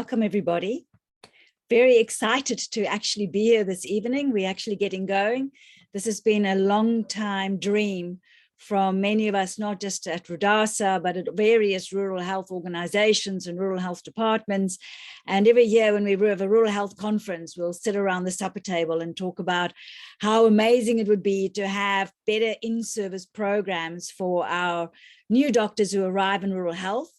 welcome everybody. Very excited to actually be here this evening. We're actually getting going. This has been a long time dream from many of us, not just at RuDASA, but at various rural health organizations and rural health departments. And every year when we have a rural health conference, we'll sit around the supper table and talk about how amazing it would be to have better in-service programs for our new doctors who arrive in rural health.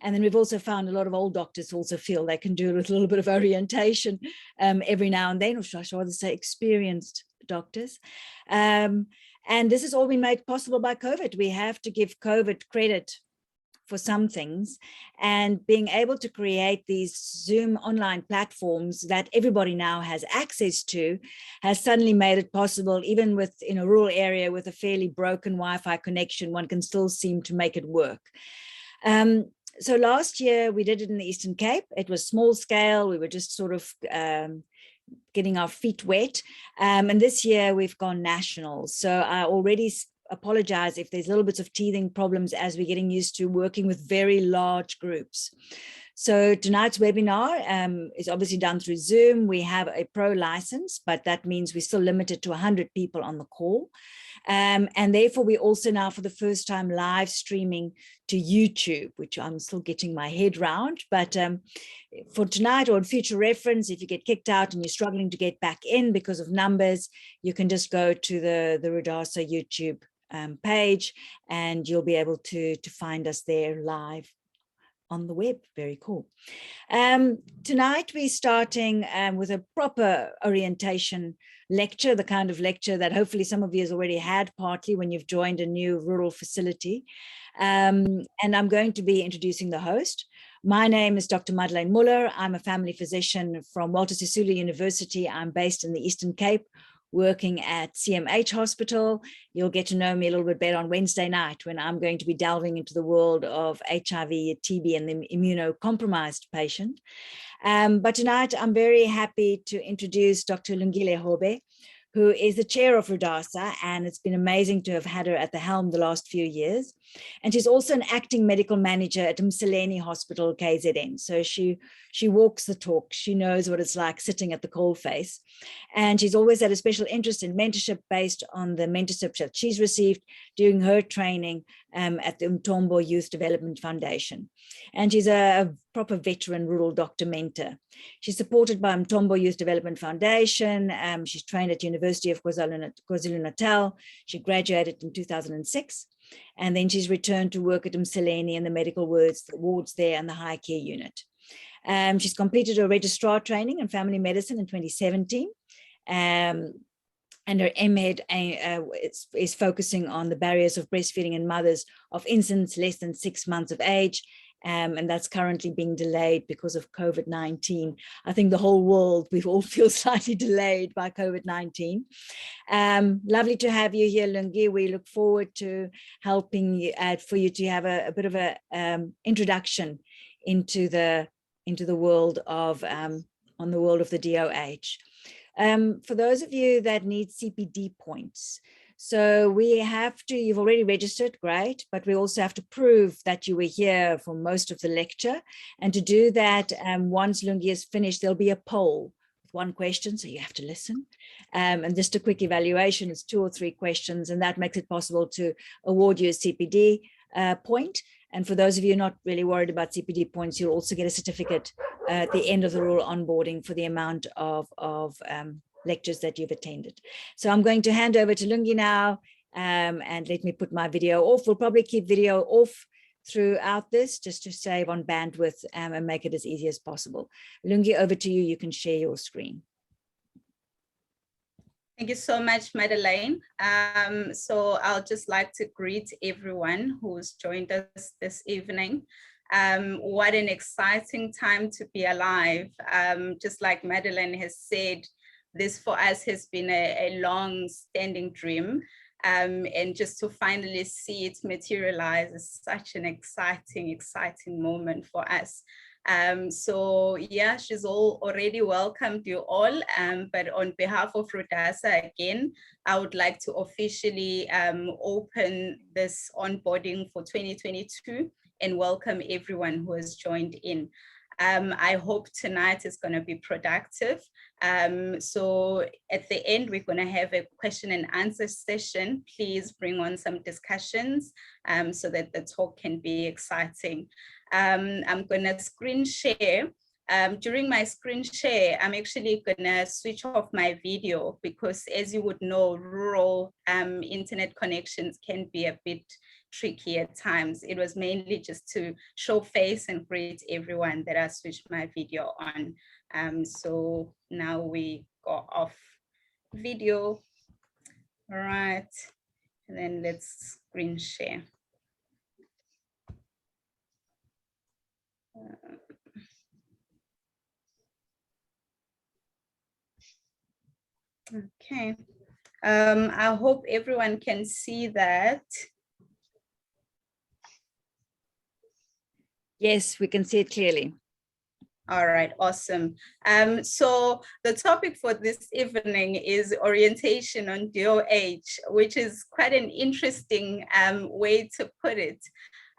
And then we've also found a lot of old doctors also feel they can do with a little bit of orientation every now and then, or should I rather say experienced doctors. And this has all been made possible by COVID. We have to give COVID credit for some things, and being able to create these Zoom online platforms that everybody now has access to has suddenly made it possible. Even in a rural area with a fairly broken Wi-Fi connection, one can still seem to make it work. So last year we did it in the Eastern Cape. It was small scale. We were just sort of getting our feet wet. And this year we've gone national. So I already apologize if there's little bits of teething problems as we're getting used to working with very large groups. So tonight's webinar is obviously done through Zoom. We have a pro license, but that means we're still limited to 100 people on the call. And therefore, we also now for the first time live streaming to YouTube, which I'm still getting my head round. But for tonight or in future reference, if you get kicked out and you're struggling to get back in because of numbers, you can just go to the RuDASA YouTube page and you'll be able to find us there live on the web. Very cool. Tonight we're starting with a proper orientation lecture, the kind of lecture that hopefully some of you has already had partly when you've joined a new rural facility. And I'm going to be introducing the host. My name is Dr. Madeleine Muller. I'm a family physician from Walter Sisulu University. I'm based in the Eastern Cape, working at CMH Hospital. You'll get to know me a little bit better on Wednesday night when I'm going to be delving into the world of HIV, TB, and the immunocompromised patient. But tonight I'm very happy to introduce Dr. Lungile Hobe, who is the chair of RuDASA, and it's been amazing to have had her at the helm the last few years. And she's also an acting medical manager at Mseleni Hospital, KZN. So she walks the talk. She knows what it's like sitting at the coalface. And she's always had a special interest in mentorship based on the mentorship that she's received during her training at the Umthombo Youth Development Foundation. And she's a proper veteran rural doctor mentor. She's supported by Umthombo Youth Development Foundation. She's trained at University of KwaZuluNatal. She graduated in 2006. And then she's returned to work at Mseleni in the medical wards there and the high care unit. She's completed her registrar training in family medicine in 2017. And her MMED is focusing on the barriers of breastfeeding in mothers of infants less than 6 months of age. And that's currently being delayed because of COVID-19. I think the whole world, we all feel slightly delayed by COVID-19. Lovely to have you here, Lungi. We look forward to helping you for you to have a bit of a introduction into the world of on the world of the DOH. For those of you that need CPD points, so we have to, you've already registered, great, but we also have to prove that you were here for most of the lecture. And to do that, once Lungi is finished, there'll be a poll with one question, so you have to listen. And just a quick evaluation is 2 or 3 questions, and that makes it possible to award you a CPD point. And for those of you not really worried about CPD points, you'll also get a certificate at the end of the rural onboarding for the amount of lectures that you've attended. So I'm going to hand over to Lungi now, and let me put my video off. We'll probably keep video off throughout this just to save on bandwidth and make it as easy as possible. Lungi, over to you. You can share your screen. Thank you so much, Madeleine. So I'll just like to greet everyone who's joined us this evening. What an exciting time to be alive. Just like Madeleine has said, this for us has been a long-standing dream. And just to finally see it materialize is such an exciting moment for us. So yeah, she's already welcomed you all, but on behalf of RuDASA again, I would like to officially open this onboarding for 2022 and welcome everyone who has joined in. I hope tonight is going to be productive. So at the end, we're going to have a question and answer session. Please bring on some discussions so that the talk can be exciting. I'm going to screen share. During my screen share, I'm actually gonna switch off my video because, as you would know, rural internet connections can be a bit tricky at times. It was mainly just to show face and greet everyone that I switched my video on. So now we go off video. All right, and then let's screen share. Okay, I hope everyone can see that. Yes, we can see it clearly. All right, awesome. So the topic for this evening is orientation on DOH, which is quite an interesting way to put it.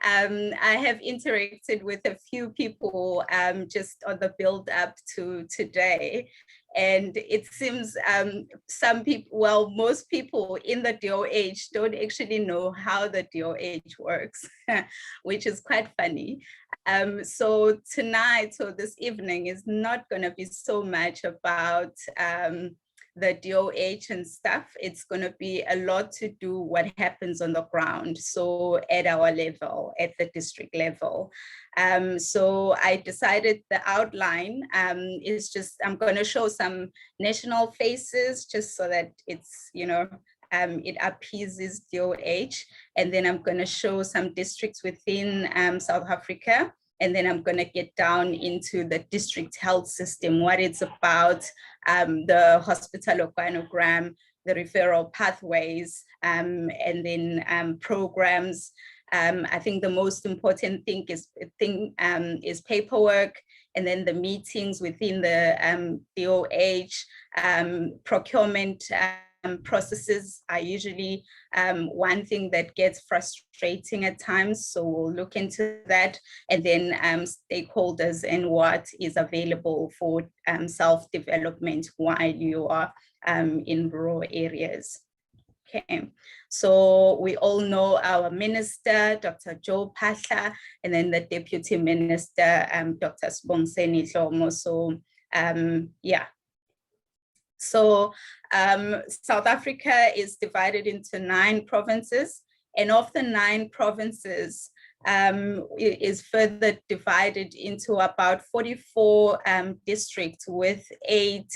I have interacted with a few people just on the build up to today. And it seems some people, well, most people in the DOH don't actually know how the DOH works, which is quite funny. So tonight or this evening is not going to be so much about the DOH and stuff. It's going to be a lot to do what happens on the ground. So at our level, at the district level. So I decided the outline is just, I'm going to show some national faces just so that it's, you know, it appeases DOH. And then I'm going to show some districts within South Africa. And then I'm going to get down into the district health system, what it's about, the hospital organogram, the referral pathways, and then programs. I think the most important thing is paperwork, and then the meetings within the DOH, procurement processes are usually one thing that gets frustrating at times. So we'll look into that, and then stakeholders and what is available for self-development while you are in rural areas. Okay, so we all know our minister, Dr. Joe Pahla, and then the deputy minister, Dr. Mseleni Hobe. So yeah. So South Africa is divided into 9 provinces, and of the 9 provinces, it is further divided into about 44 districts with 8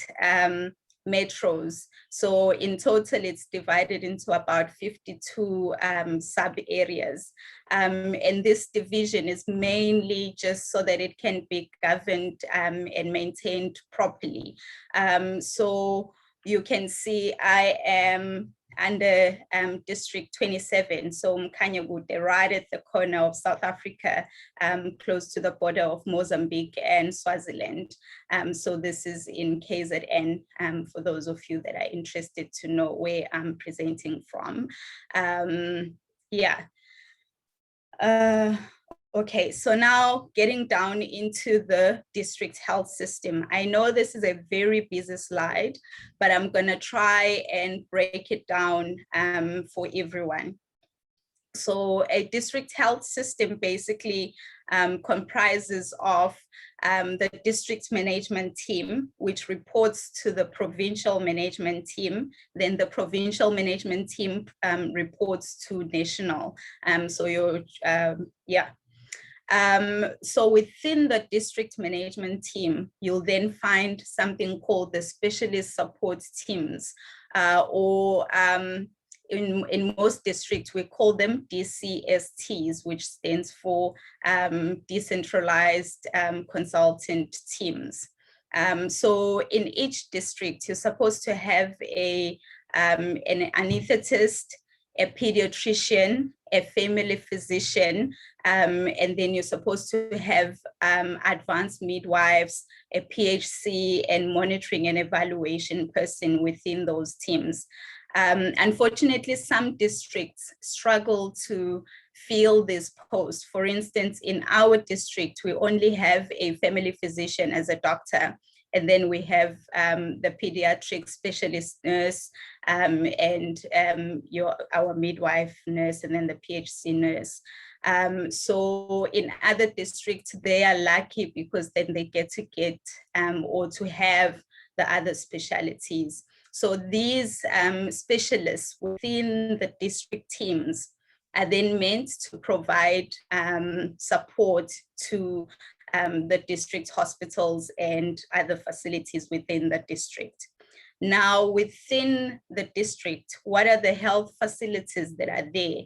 metros. So in total, it's divided into about 52 sub areas. And this division is mainly just so that it can be governed and maintained properly. So you can see I am under District 27, so Mkanyagude, right at the corner of South Africa, close to the border of Mozambique and Swaziland. So this is in KZN, for those of you that are interested to know where I'm presenting from. Yeah. Okay, so now getting down into the district health system. I know this is a very busy slide, but I'm gonna try and break it down for everyone. So a district health system basically comprises of the district management team, which reports to the provincial management team. Then the provincial management team reports to national. So you're, yeah. So within the district management team, you'll then find something called the specialist support teams, or in most districts, we call them DCSTs, which stands for decentralized consultant teams. So in each district, you're supposed to have an anesthetist, a pediatrician, a family physician, and then you're supposed to have advanced midwives, a PHC, and monitoring and evaluation person within those teams. Unfortunately, some districts struggle to fill this post. For instance, in our district, we only have a family physician as a doctor, and then we have the pediatric specialist nurse and our midwife nurse, and then the PHC nurse. So in other districts, they are lucky because then they get or to have the other specialties. So these specialists within the district teams are then meant to provide support to the district hospitals and other facilities within the district. Now, within the district, what are the health facilities that are there?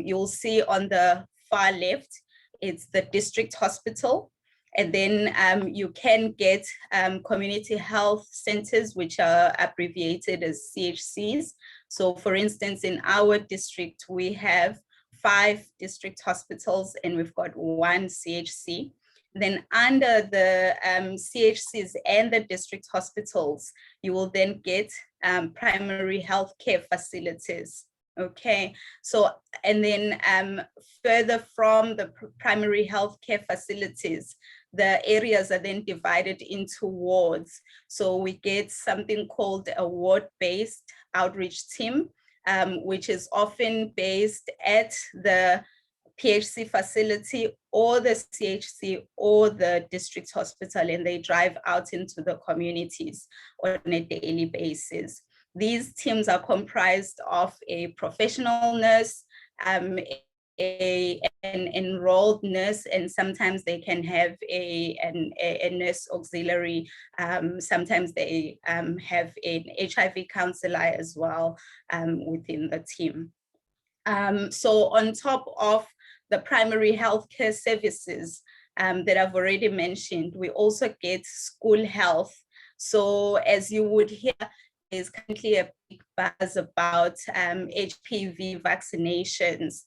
You'll see on the far left, it's the district hospital. And then you can get community health centers, which are abbreviated as CHCs. So for instance, in our district, we have 5 district hospitals and we've got 1 CHC. Then under the CHCs and the district hospitals, you will then get primary health care facilities. Okay, so, and then further from the primary health care facilities, the areas are then divided into wards. So we get something called a ward-based outreach team, which is often based at the PHC facility or the CHC or the district hospital, and they drive out into the communities on a daily basis. These teams are comprised of a professional nurse, an enrolled nurse, and sometimes they can have a nurse auxiliary. Sometimes they have an HIV counselor as well within the team. So on top of the primary healthcare services that I've already mentioned, we also get school health. So as you would hear, there's currently a big buzz about HPV vaccinations.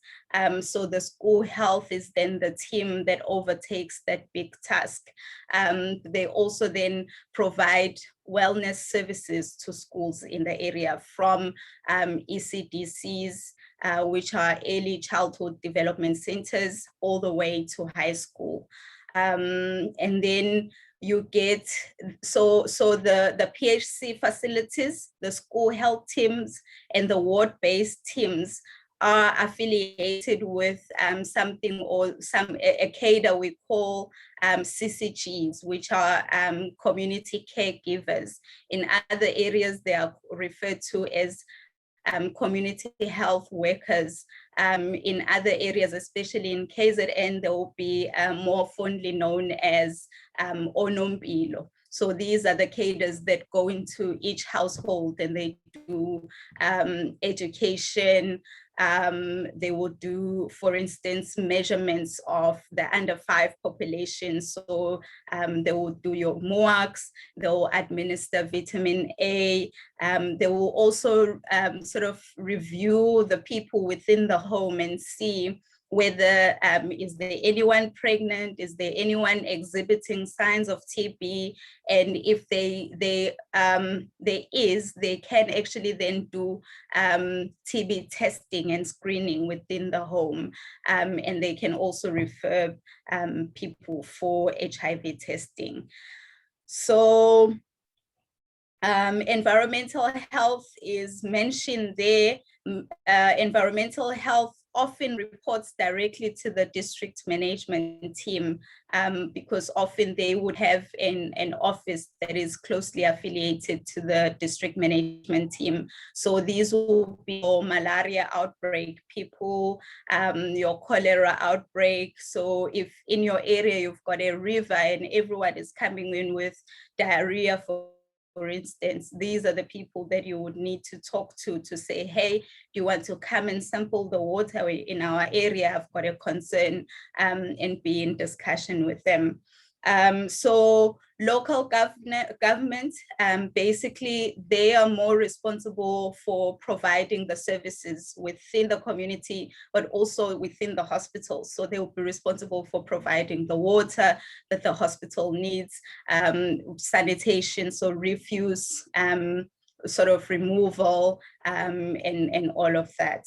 So the school health is then the team that overtakes that big task. They also then provide wellness services to schools in the area, from ECDCs, which are early childhood development centers, all the way to high school. And then you get, so the PHC facilities, the school health teams, and the ward-based teams are affiliated with something or a cadre we call CCGs, which are community caregivers. In other areas, they are referred to as community health workers. In other areas, especially in KZN, they will be more fondly known as onompilo. So these are the cadres that go into each household and they do education. They will do, for instance, measurements of the under 5 population. So they will do your MOACs, they will administer vitamin A. They will also sort of review the people within the home and see whether is there anyone pregnant, is there anyone exhibiting signs of TB, and if there is, they can actually then do TB testing and screening within the home, and they can also refer people for HIV testing. So environmental health is mentioned there. Environmental health often reports directly to the district management team because often they would have an office that is closely affiliated to the district management team. So these will be your malaria outbreak, people, your cholera outbreak. So if in your area you've got a river and everyone is coming in with diarrhea, for instance, these are the people that you would need to talk to say, hey, do you want to come and sample the water in our area? I've got a concern, and be in discussion with them. So local government, basically, they are more responsible for providing the services within the community, but also within the hospital. So they will be responsible for providing the water that the hospital needs, sanitation, so refuse, sort of removal, and all of that.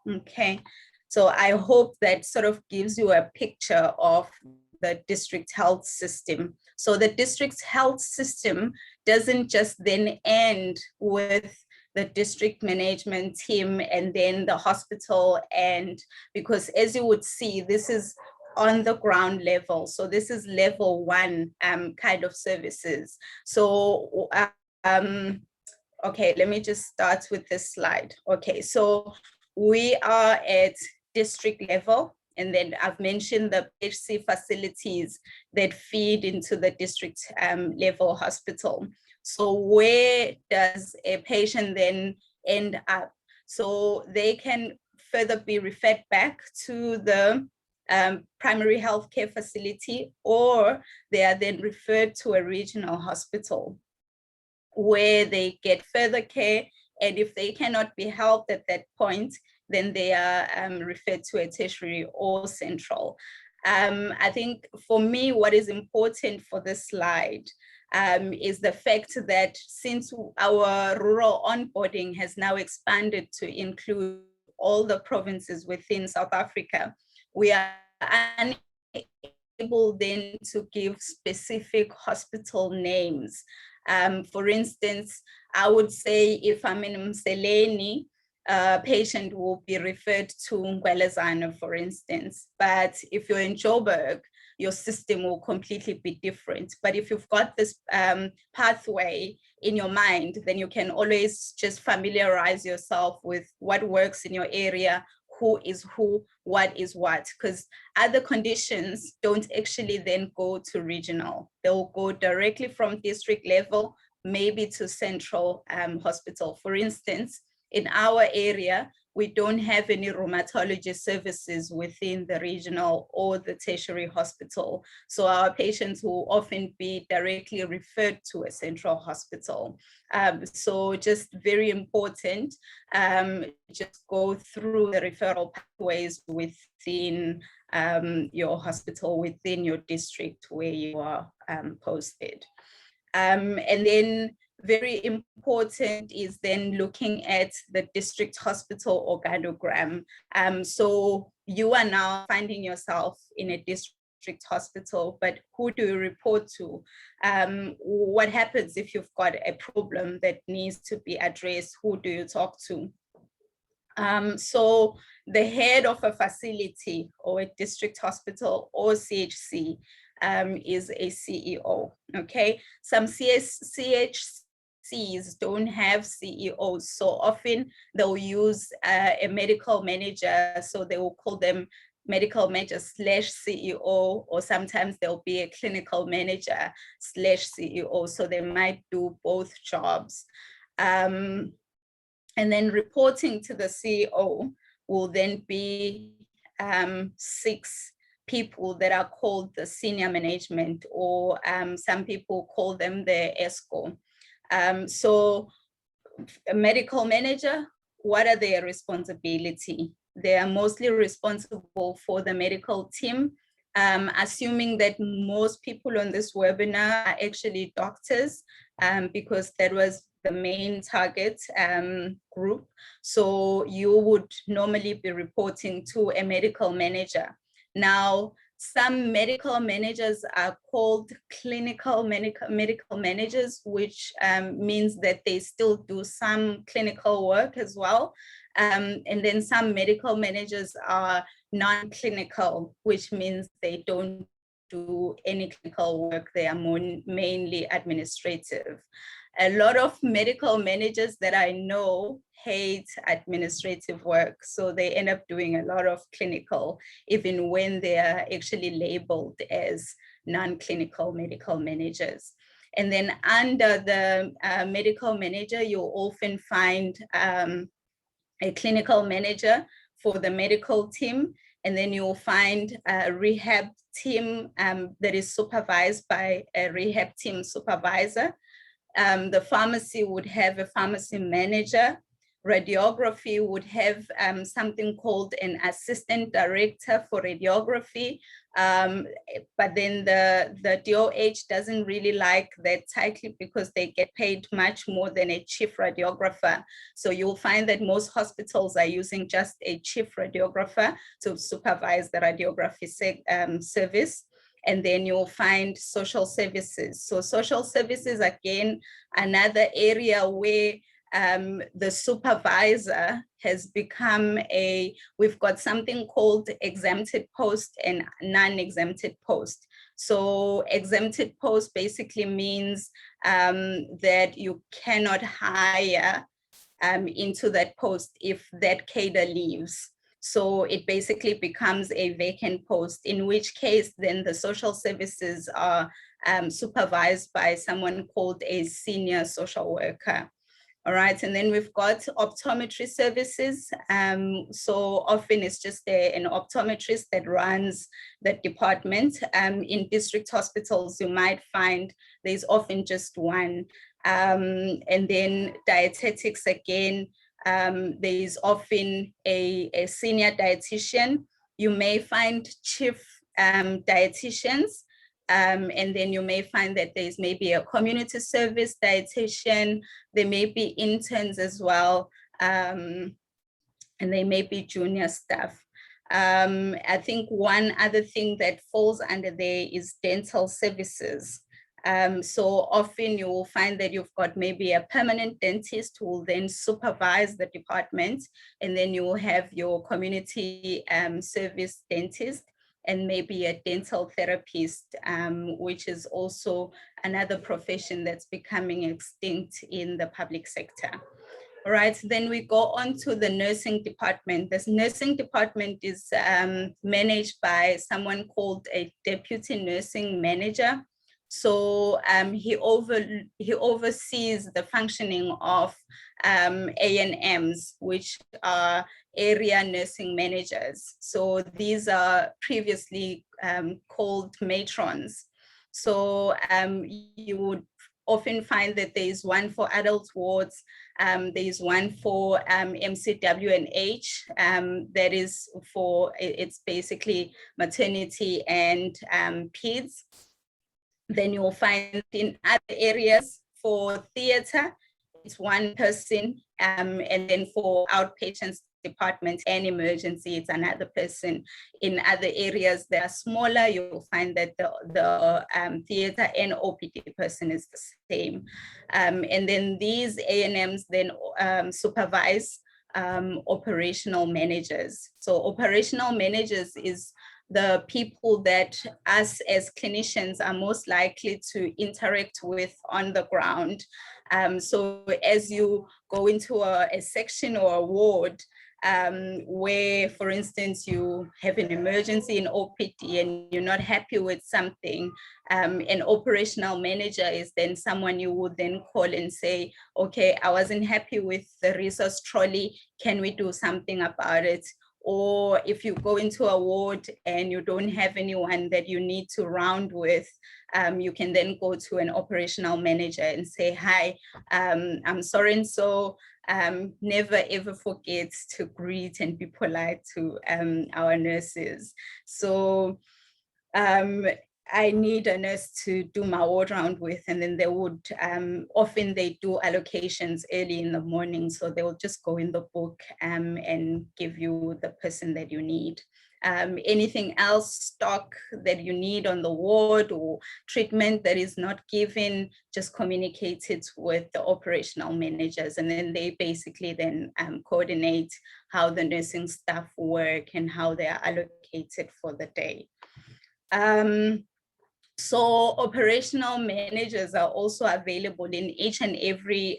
Okay. So I hope that sort of gives you a picture of the district health system. So the district health system doesn't just then end with the district management team and then the hospital, and because as you would see, this is on the ground level. So this is level 1 kind of services. So okay, let me just start with this slide. Okay, so we are at district level, and then I've mentioned the PHC facilities that feed into the district level hospital. So where does a patient then end up? So they can further be referred back to the primary healthcare facility, or they are then referred to a regional hospital where they get further care. And if they cannot be helped at that point, then they are referred to a tertiary or central. I think for me, what is important for this slide is the fact that since our rural onboarding has now expanded to include all the provinces within South Africa, we are unable then to give specific hospital names. For instance, I would say if I'm in Mseleni, a patient will be referred to Ngwelezana, for instance. But if you're in Joburg, your system will completely be different. But if you've got this pathway in your mind, then you can always just familiarize yourself with what works in your area, who is who, what is what, because other conditions don't actually then go to regional. They'll go directly from district level, maybe to central hospital. For instance, in our area, we don't have any rheumatology services within the regional or the tertiary hospital. So our patients will often be directly referred to a central hospital. So just very important, just go through the referral pathways within your hospital, within your district where you are posted. And then very important is then looking at the district hospital organogram. So you are now finding yourself in a district hospital, but who do you report to? What happens if you've got a problem that needs to be addressed? Who do you talk to? So the head of a facility or a district hospital or CHC is a CEO, okay? Some CHCs don't have CEOs, so often they'll use a medical manager, so they will call them medical manager / CEO, or sometimes there'll be a clinical manager / CEO, so they might do both jobs. And then reporting to the CEO will then be 6 people that are called the senior management, or some people call them the ESCO. So a medical manager, what are their responsibility? They are mostly responsible for the medical team, assuming that most people on this webinar are actually doctors, because that was the main target group. So you would normally be reporting to a medical manager. Now, some medical managers are called clinical medical managers, which means that they still do some clinical work as well. And then some medical managers are non-clinical, which means they don't do any clinical work. They are mainly administrative. A lot of medical managers that I know hate administrative work, so they end up doing a lot of clinical, even when they are actually labeled as non-clinical medical managers. And then under the medical manager, you'll often find a clinical manager for the medical team, and then you'll find a rehab team that is supervised by a rehab team supervisor. The pharmacy would have a pharmacy manager. Radiography would have something called an assistant director for radiography. But then the DOH doesn't really like that title because they get paid much more than a chief radiographer. So you'll find that most hospitals are using just a chief radiographer to supervise the radiography service. And then you'll find social services. So social services, again, another area where the supervisor has become we've got something called exempted post and non-exempted post. So exempted post basically means that you cannot hire into that post if that cadre leaves. So it basically becomes a vacant post, in which case then the social services are supervised by someone called a senior social worker. All right, and then we've got optometry services. So often it's just an optometrist that runs the department. In district hospitals, you might find there's often just one. And then dietetics, again, there is often a senior dietitian. You may find chief dietitians, and then you may find that there's maybe a community service dietitian. There may be interns as well, and they may be junior staff. I think one other thing that falls under there is dental services. So often you will find that you've got maybe a permanent dentist who will then supervise the department, and then you will have your community service dentist, and maybe a dental therapist, which is also another profession that's becoming extinct in the public sector. All right, then we go on to the nursing department. This nursing department is managed by someone called a deputy nursing manager. So he oversees the functioning of ANMs, which are area nursing managers. So these are previously called matrons. So you would often find that there is one for adult wards, there is one for MCW&H, that is for, it's basically maternity and peds. Then you'll find in other areas for theater, it's one person, and then for outpatients department and emergency, it's another person. In other areas that are smaller, you'll find that the theater and OPD person is the same. And then these ANMs then supervise operational managers. So operational managers is the people that us as clinicians are most likely to interact with on the ground. So as you go into a section or a ward, where, for instance, you have an emergency in OPD and you're not happy with something, an operational manager is then someone you would then call and say, okay, I wasn't happy with the resource trolley, can we do something about it? Or if you go into a ward and you don't have anyone that you need to round with, you can then go to an operational manager and say, hi, I'm sorry, and so never ever forget to greet and be polite to our nurses. So I need a nurse to do my ward round with, and then they would, often they do allocations early in the morning, so they will just go in the book and give you the person that you need. Anything else, stock that you need on the ward or treatment that is not given, just communicate it with the operational managers, and then they basically then coordinate how the nursing staff work and how they are allocated for the day. So operational managers are also available in each and every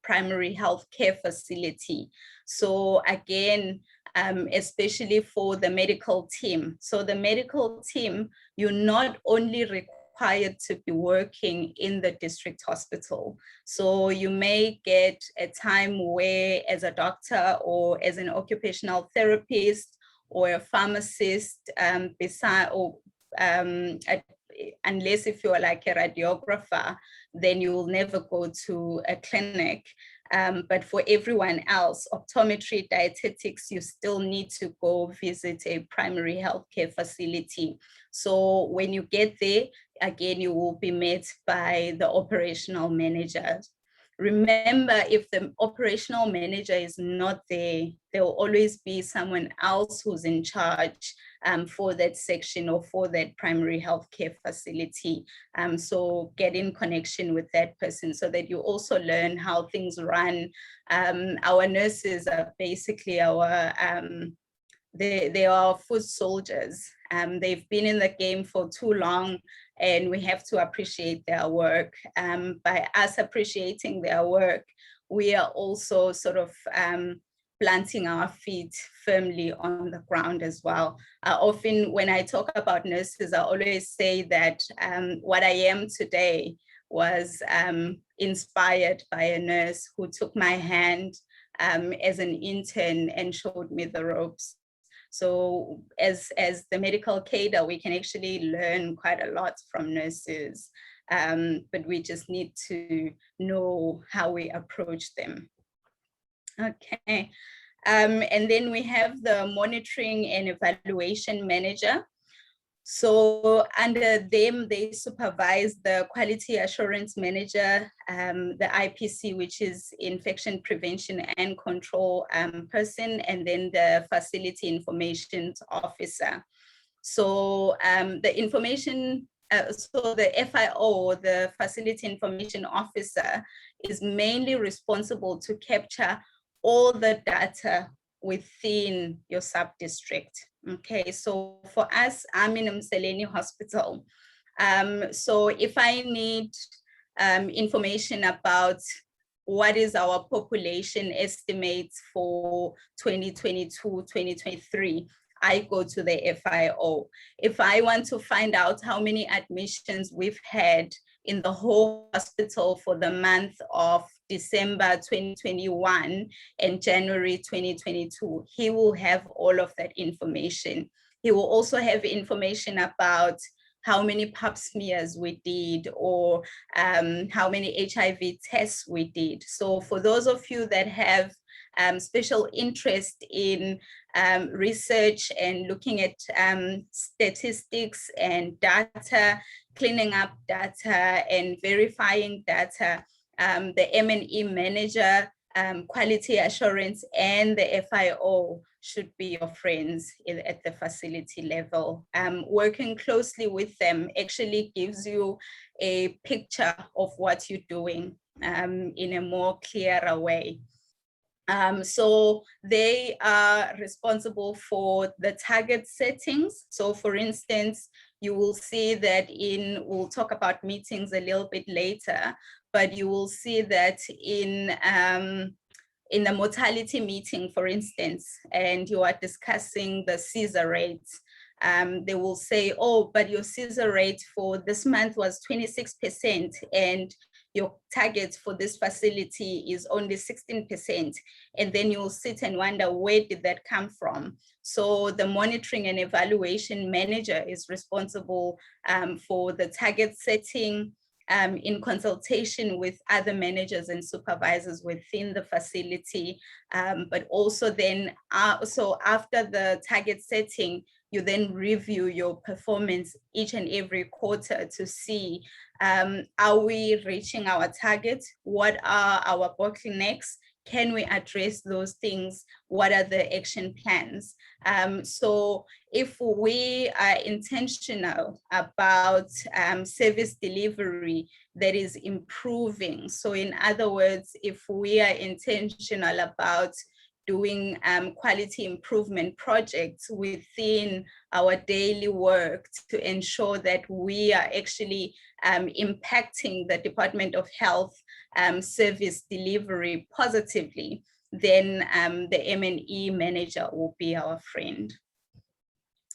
primary health care facility. So again, especially for the medical team. So the medical team, you're not only required to be working in the district hospital. So you may get a time where as a doctor or as an occupational therapist or a pharmacist, unless if you're like a radiographer, then you will never go to a clinic. But for everyone else, optometry, dietetics, you still need to go visit a primary healthcare facility. So when you get there, again, you will be met by the operational manager. Remember, if the operational manager is not there, there will always be someone else who's in charge for that section or for that primary healthcare facility. So get in connection with that person so that you also learn how things run. Our nurses are basically our, they are foot soldiers. They've been in the game for too long, and we have to appreciate their work. By us appreciating their work, we are also sort of planting our feet firmly on the ground as well. Often when I talk about nurses, I always say that what I am today was inspired by a nurse who took my hand as an intern and showed me the ropes. So as the medical cadre, we can actually learn quite a lot from nurses, but we just need to know how we approach them. Okay, and then we have the monitoring and evaluation manager. So under them, they supervise the quality assurance manager, the IPC, which is infection prevention and control person, and then the facility information officer. So the information, so the FIO, the facility information officer, is mainly responsible to capture all the data within your sub-district. Okay, so for us, I'm in Mseleni Hospital. So if I need information about what is our population estimates for 2022, 2023, I go to the FIO. If I want to find out how many admissions we've had in the whole hospital for the month of December 2021 and January 2022, he will have all of that information. He will also have information about how many pap smears we did, or how many HIV tests we did. So for those of you that have special interest in research and looking at statistics and data, cleaning up data and verifying data, the M&E manager, quality assurance, and the FIO should be your friends at the facility level. Working closely with them actually gives you a picture of what you're doing in a more clearer way. So they are responsible for the target settings. So for instance, you will see that we'll talk about meetings a little bit later, but you will see that in the mortality meeting, for instance, and you are discussing the Caesar rates, they will say, oh, but your Caesar rate for this month was 26%, and your target for this facility is only 16%. And then you'll sit and wonder, where did that come from? So the monitoring and evaluation manager is responsible for the target setting, in consultation with other managers and supervisors within the facility, but also then, so after the target setting, you then review your performance each and every quarter to see, are we reaching our targets? What are our bottlenecks? Can we address those things? What are the action plans? So if we are intentional about service delivery that is improving, so in other words, if we are intentional about doing quality improvement projects within our daily work to ensure that we are actually impacting the Department of Health service delivery positively, then the M&E manager will be our friend.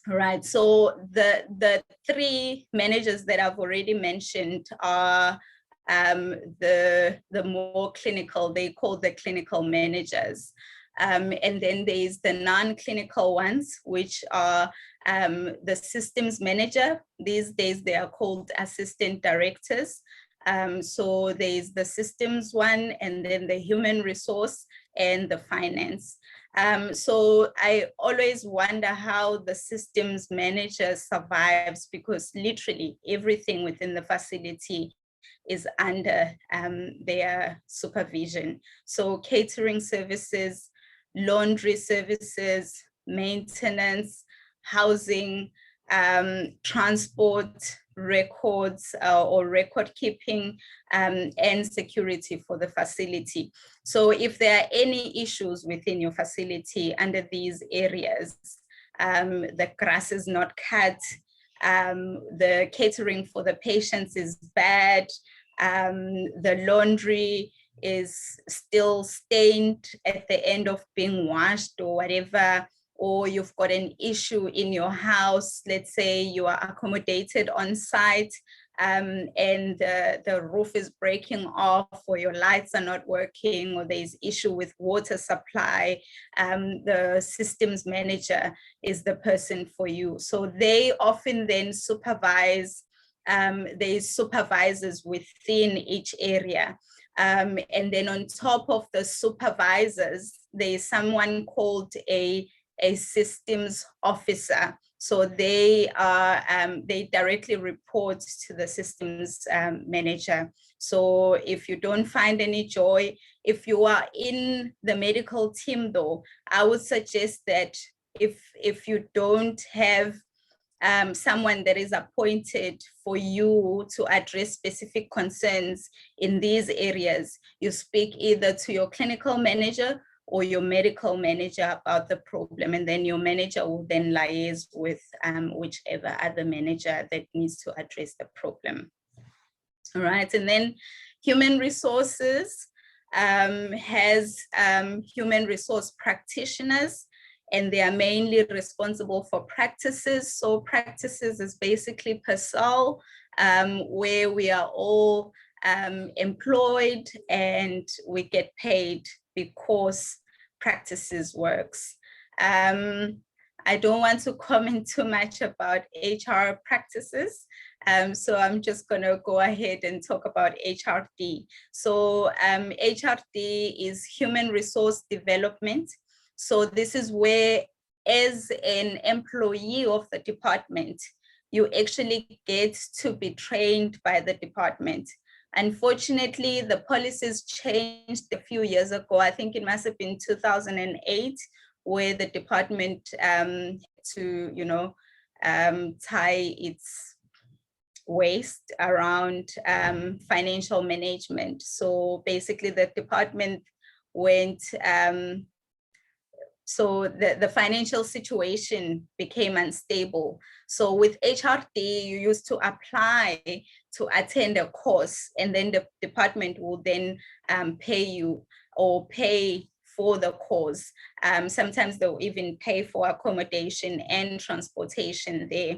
All right, so the three managers that I've already mentioned are the more clinical, they call the clinical managers. And then there's the non-clinical ones, which are the systems manager. These days they are called assistant directors. So there's the systems one, and then the human resource and the finance. So I always wonder how the systems manager survives, because literally everything within the facility is under their supervision. So catering services, laundry services, maintenance, housing, transport, records or record keeping, and security for the facility. So if there are any issues within your facility under these areas, the grass is not cut, the catering for the patients is bad, the laundry is still stained at the end of being washed or whatever, or you've got an issue in your house, let's say you are accommodated on site, and the roof is breaking off, or your lights are not working, or there's issue with water supply, the systems manager is the person for you. So they often then supervise, there's supervisors within each area. And then on top of the supervisors, there's someone called a systems officer. So they are, they directly report to the systems manager. So if you don't find any joy, if you are in the medical team though, I would suggest that if you don't have someone that is appointed for you to address specific concerns in these areas, you speak either to your clinical manager or your medical manager about the problem, and then your manager will then liaise with whichever other manager that needs to address the problem. All right, and then human resources has human resource practitioners, and they are mainly responsible for practices. So practices is basically PERSOL, where we are all employed and we get paid because practices works. I don't want to comment too much about HR practices, so I'm just going to go ahead and talk about HRD. So HRD is Human Resource Development. So this is where, as an employee of the department, you actually get to be trained by the department. Unfortunately, the policies changed a few years ago. I think it must have been 2008, where the department to, tie its waist around financial management. So basically the department went, so the financial situation became unstable. So with HRD, you used to apply to attend a course, and then the department will then pay you or pay for the course. Sometimes they'll even pay for accommodation and transportation there.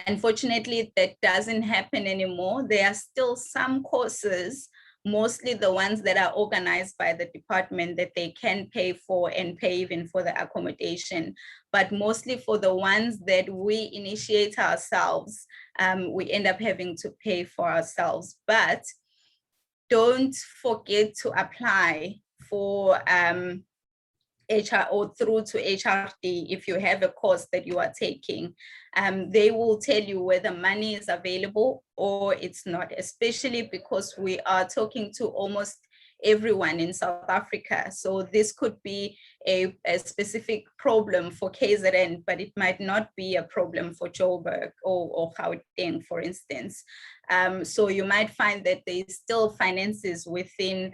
Unfortunately, that doesn't happen anymore. There are still some courses, mostly the ones that are organized by the department, that they can pay for and pay even for the accommodation. But mostly for the ones that we initiate ourselves, we end up having to pay for ourselves. But don't forget to apply for HR or through to HRD if you have a course that you are taking. They will tell you whether money is available or it's not, especially because we are talking to almost everyone in South Africa. So this could be a specific problem for KZN, but it might not be a problem for Joburg or Gauteng, for instance. So you might find that there's still finances within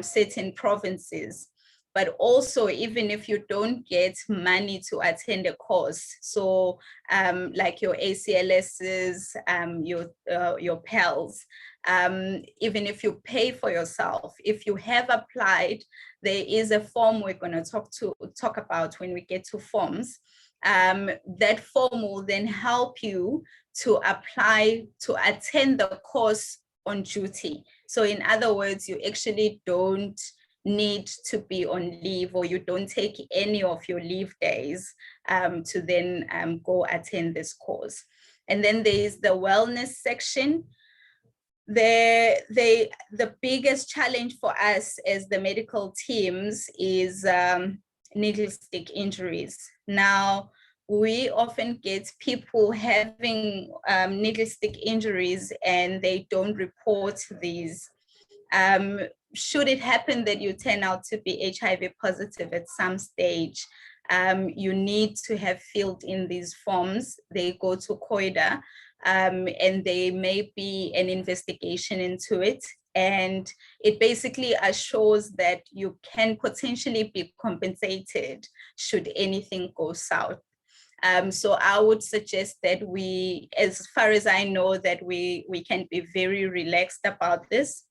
certain provinces. But also, even if you don't get money to attend a course, so like your ACLSs, your PELs, even if you pay for yourself, if you have applied, there is a form we're going to talk about when we get to forms. That form will then help you to apply to attend the course on duty. So in other words, you actually don't need to be on leave, or you don't take any of your leave days to then go attend this course. And then there is the wellness section. the biggest challenge for us as the medical teams is needle stick injuries. Now, we often get people having needle stick injuries and they don't report these. Should it happen that you turn out to be HIV positive at some stage, you need to have filled in these forms. They go to COIDA, and there may be an investigation into it. And it basically assures that you can potentially be compensated should anything go south. So I would suggest that we, as far as I know, that we can be very relaxed about this.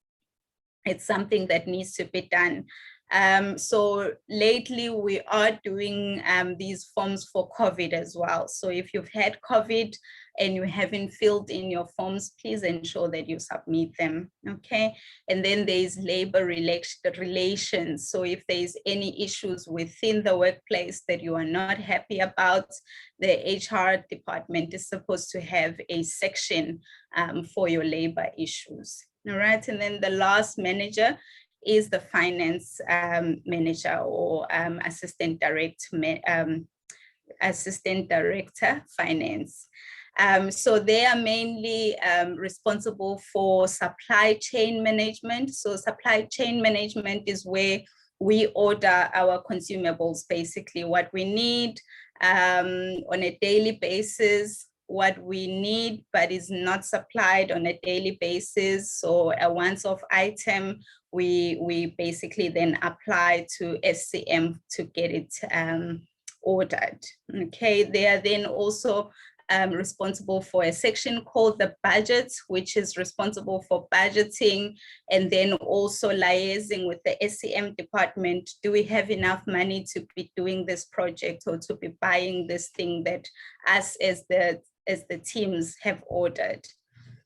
It's something that needs to be done. So lately we are doing these forms for COVID as well. So if you've had COVID and you haven't filled in your forms, please ensure that you submit them, okay? And then there's labor relations. So if there's any issues within the workplace that you are not happy about, the HR department is supposed to have a section for your labor issues, all right? And then the last manager is the finance manager or assistant director finance. So they are mainly responsible for supply chain management. So supply chain management is where we order our consumables, basically what we need on a daily basis, what we need but is not supplied on a daily basis. So a once-off item, we basically then apply to SCM to get it ordered. Okay, they are then also responsible for a section called the budget, which is responsible for budgeting and then also liaising with the SCM department. Do we have enough money to be doing this project or to be buying this thing that us as the teams have ordered?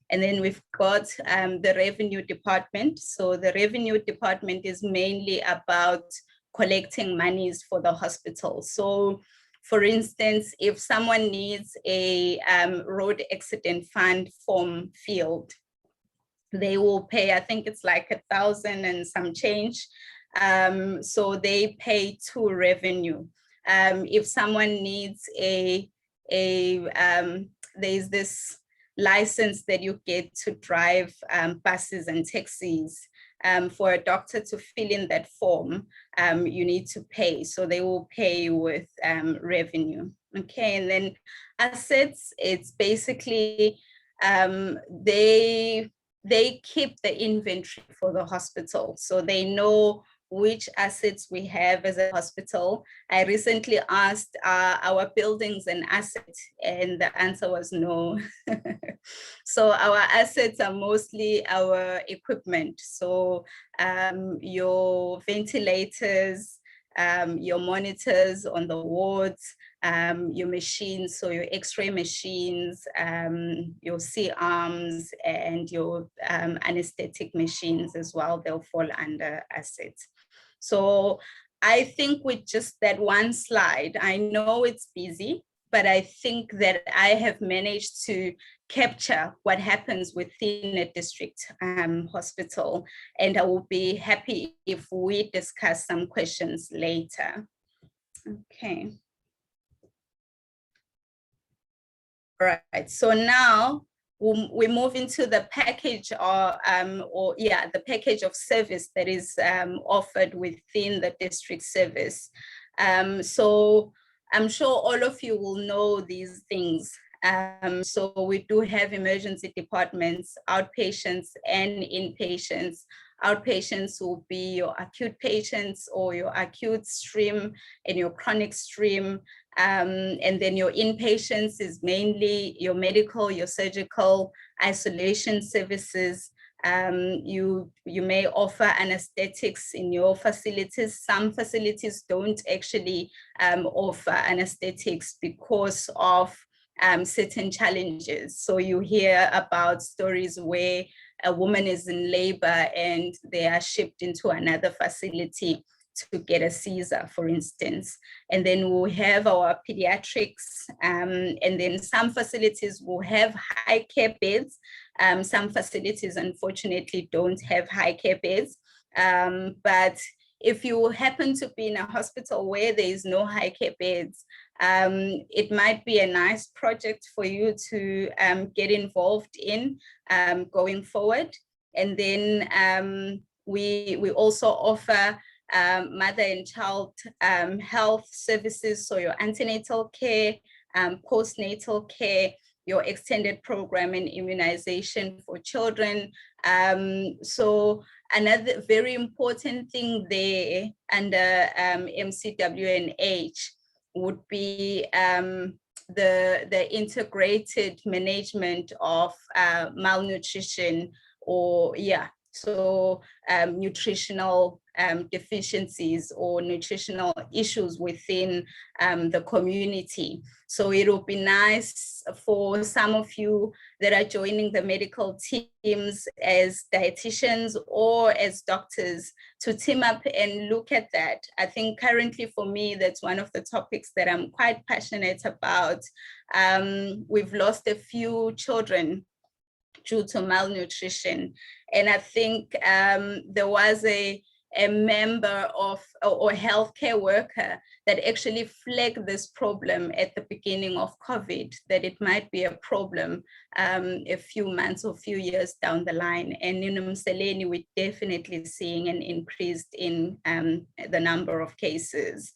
And then we've got the revenue department. So the revenue department is mainly about collecting monies for the hospital. So for instance, if someone needs a road accident fund form filled, they will pay, I think it's like 1,000 and some change. So they pay to revenue. If someone needs there's this license that you get to drive buses and taxis. For a doctor to fill in that form, you need to pay. So they will pay with revenue. Okay, and then assets, it's basically, they keep the inventory for the hospital. So they know which assets we have as a hospital. I recently asked, our buildings an asset? And the answer was no. So our assets are mostly our equipment. So your ventilators, your monitors on the wards, your machines, so your X-ray machines, your C-arms and your anesthetic machines as well, they'll fall under assets. So I think with just that one slide, I know it's busy, but I think that I have managed to capture what happens within a district hospital, and I will be happy if we discuss some questions later. Okay. All right, so now we move into the package the package of service that is offered within the district service. So I'm sure all of you will know these things. So we do have emergency departments, outpatients and inpatients. Outpatients will be your acute patients or your acute stream and your chronic stream. And then your inpatients is mainly your medical, your surgical, isolation services. You may offer anesthetics in your facilities. Some facilities don't actually offer anesthetics because of certain challenges. So you hear about stories where a woman is in labor and they are shipped into another facility to get a Caesar, for instance. And then we'll have our pediatrics, and then some facilities will have high care beds, Some facilities, unfortunately, don't have high care beds, but if you happen to be in a hospital where there is no high care beds, it might be a nice project for you to get involved in going forward. And then we also offer mother and child health services, so your antenatal care, postnatal care, your extended program and immunization for children. So another very important thing there under MCWNH would be the integrated management of malnutrition, or nutritional deficiencies or nutritional issues within the community. So it will be nice for some of you that are joining the medical teams as dietitians or as doctors to team up and look at that. I think currently for me, that's one of the topics that I'm quite passionate about. We've lost a few children due to malnutrition. And I think there was a member of or healthcare worker that actually flagged this problem at the beginning of COVID, that it might be a problem a few months or few years down the line. And in Mseleni, we're definitely seeing an increase in the number of cases.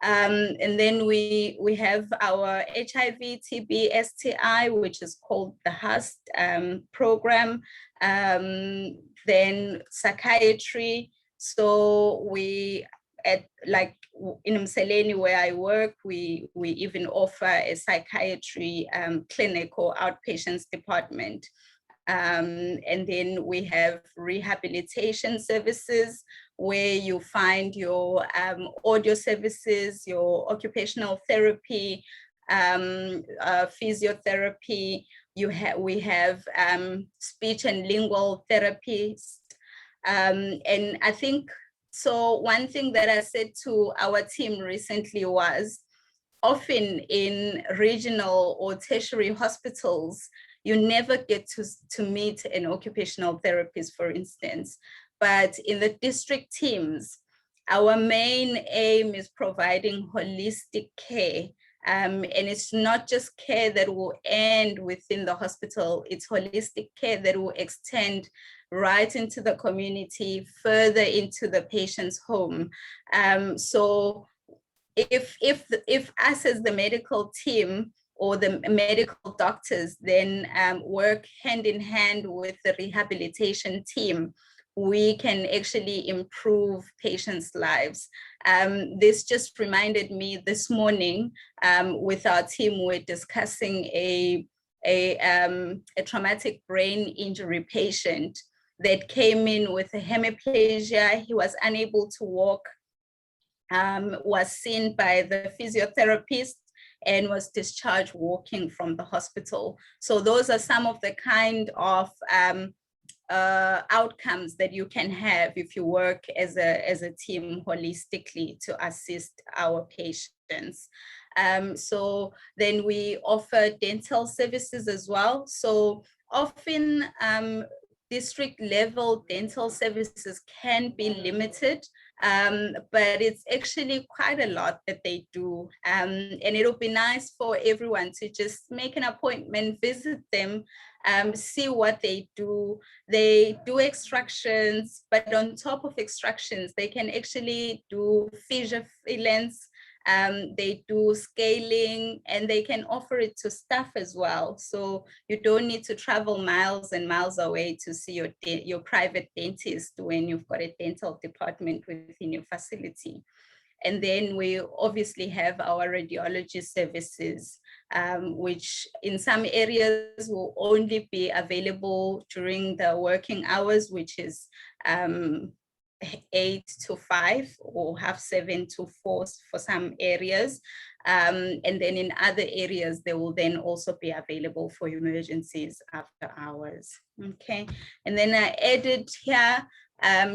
And then we have our HIV, TB, STI, which is called the HUST program. Then psychiatry. So we, in Mseleni where I work, we even offer a psychiatry clinic or outpatients department. And then we have rehabilitation services where you find your audio services, your occupational therapy, physiotherapy. We have speech and lingual therapists. And I think, so one thing that I said to our team recently was, often in regional or tertiary hospitals, you never get to meet an occupational therapist, for instance. But in the district teams, our main aim is providing holistic care. And it's not just care that will end within the hospital, it's holistic care that will extend right into the community, further into the patient's home. So if us as the medical team or the medical doctors then work hand in hand with the rehabilitation team, we can actually improve patients' lives. This just reminded me this morning with our team, we're discussing a traumatic brain injury patient that came in with a hemiplegia. He was unable to walk, was seen by the physiotherapist, and was discharged walking from the hospital. So those are some of the kind of outcomes that you can have if you work as a team holistically to assist our patients. So then we offer dental services as well. So often district level dental services can be limited, but it's actually quite a lot that they do. And it'll be nice for everyone to just make an appointment, visit them, see what they do. They do extractions, but on top of extractions, they can actually do fissure fillings. They do scaling, and they can offer it to staff as well. So you don't need to travel miles and miles away to see your private dentist when you've got a dental department within your facility. And then we obviously have our radiology services, which in some areas will only be available during the working hours, which is 8 to 5 or 7:30 to 4 for some areas. And then in other areas, they will then also be available for emergencies after hours. Okay. And then I added here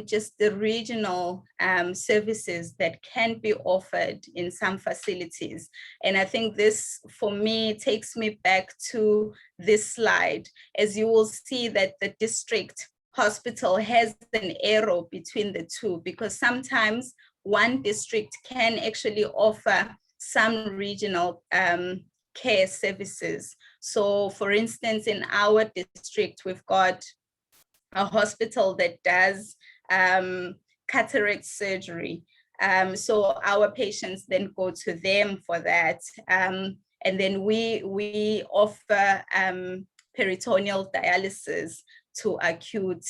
just the regional services that can be offered in some facilities. And I think this, for me, takes me back to this slide, as you will see that the district hospital has an arrow between the two, because sometimes one district can actually offer some regional care services. So for instance, in our district, we've got a hospital that does cataract surgery. So our patients then go to them for that. And then we offer peritoneal dialysis to acute,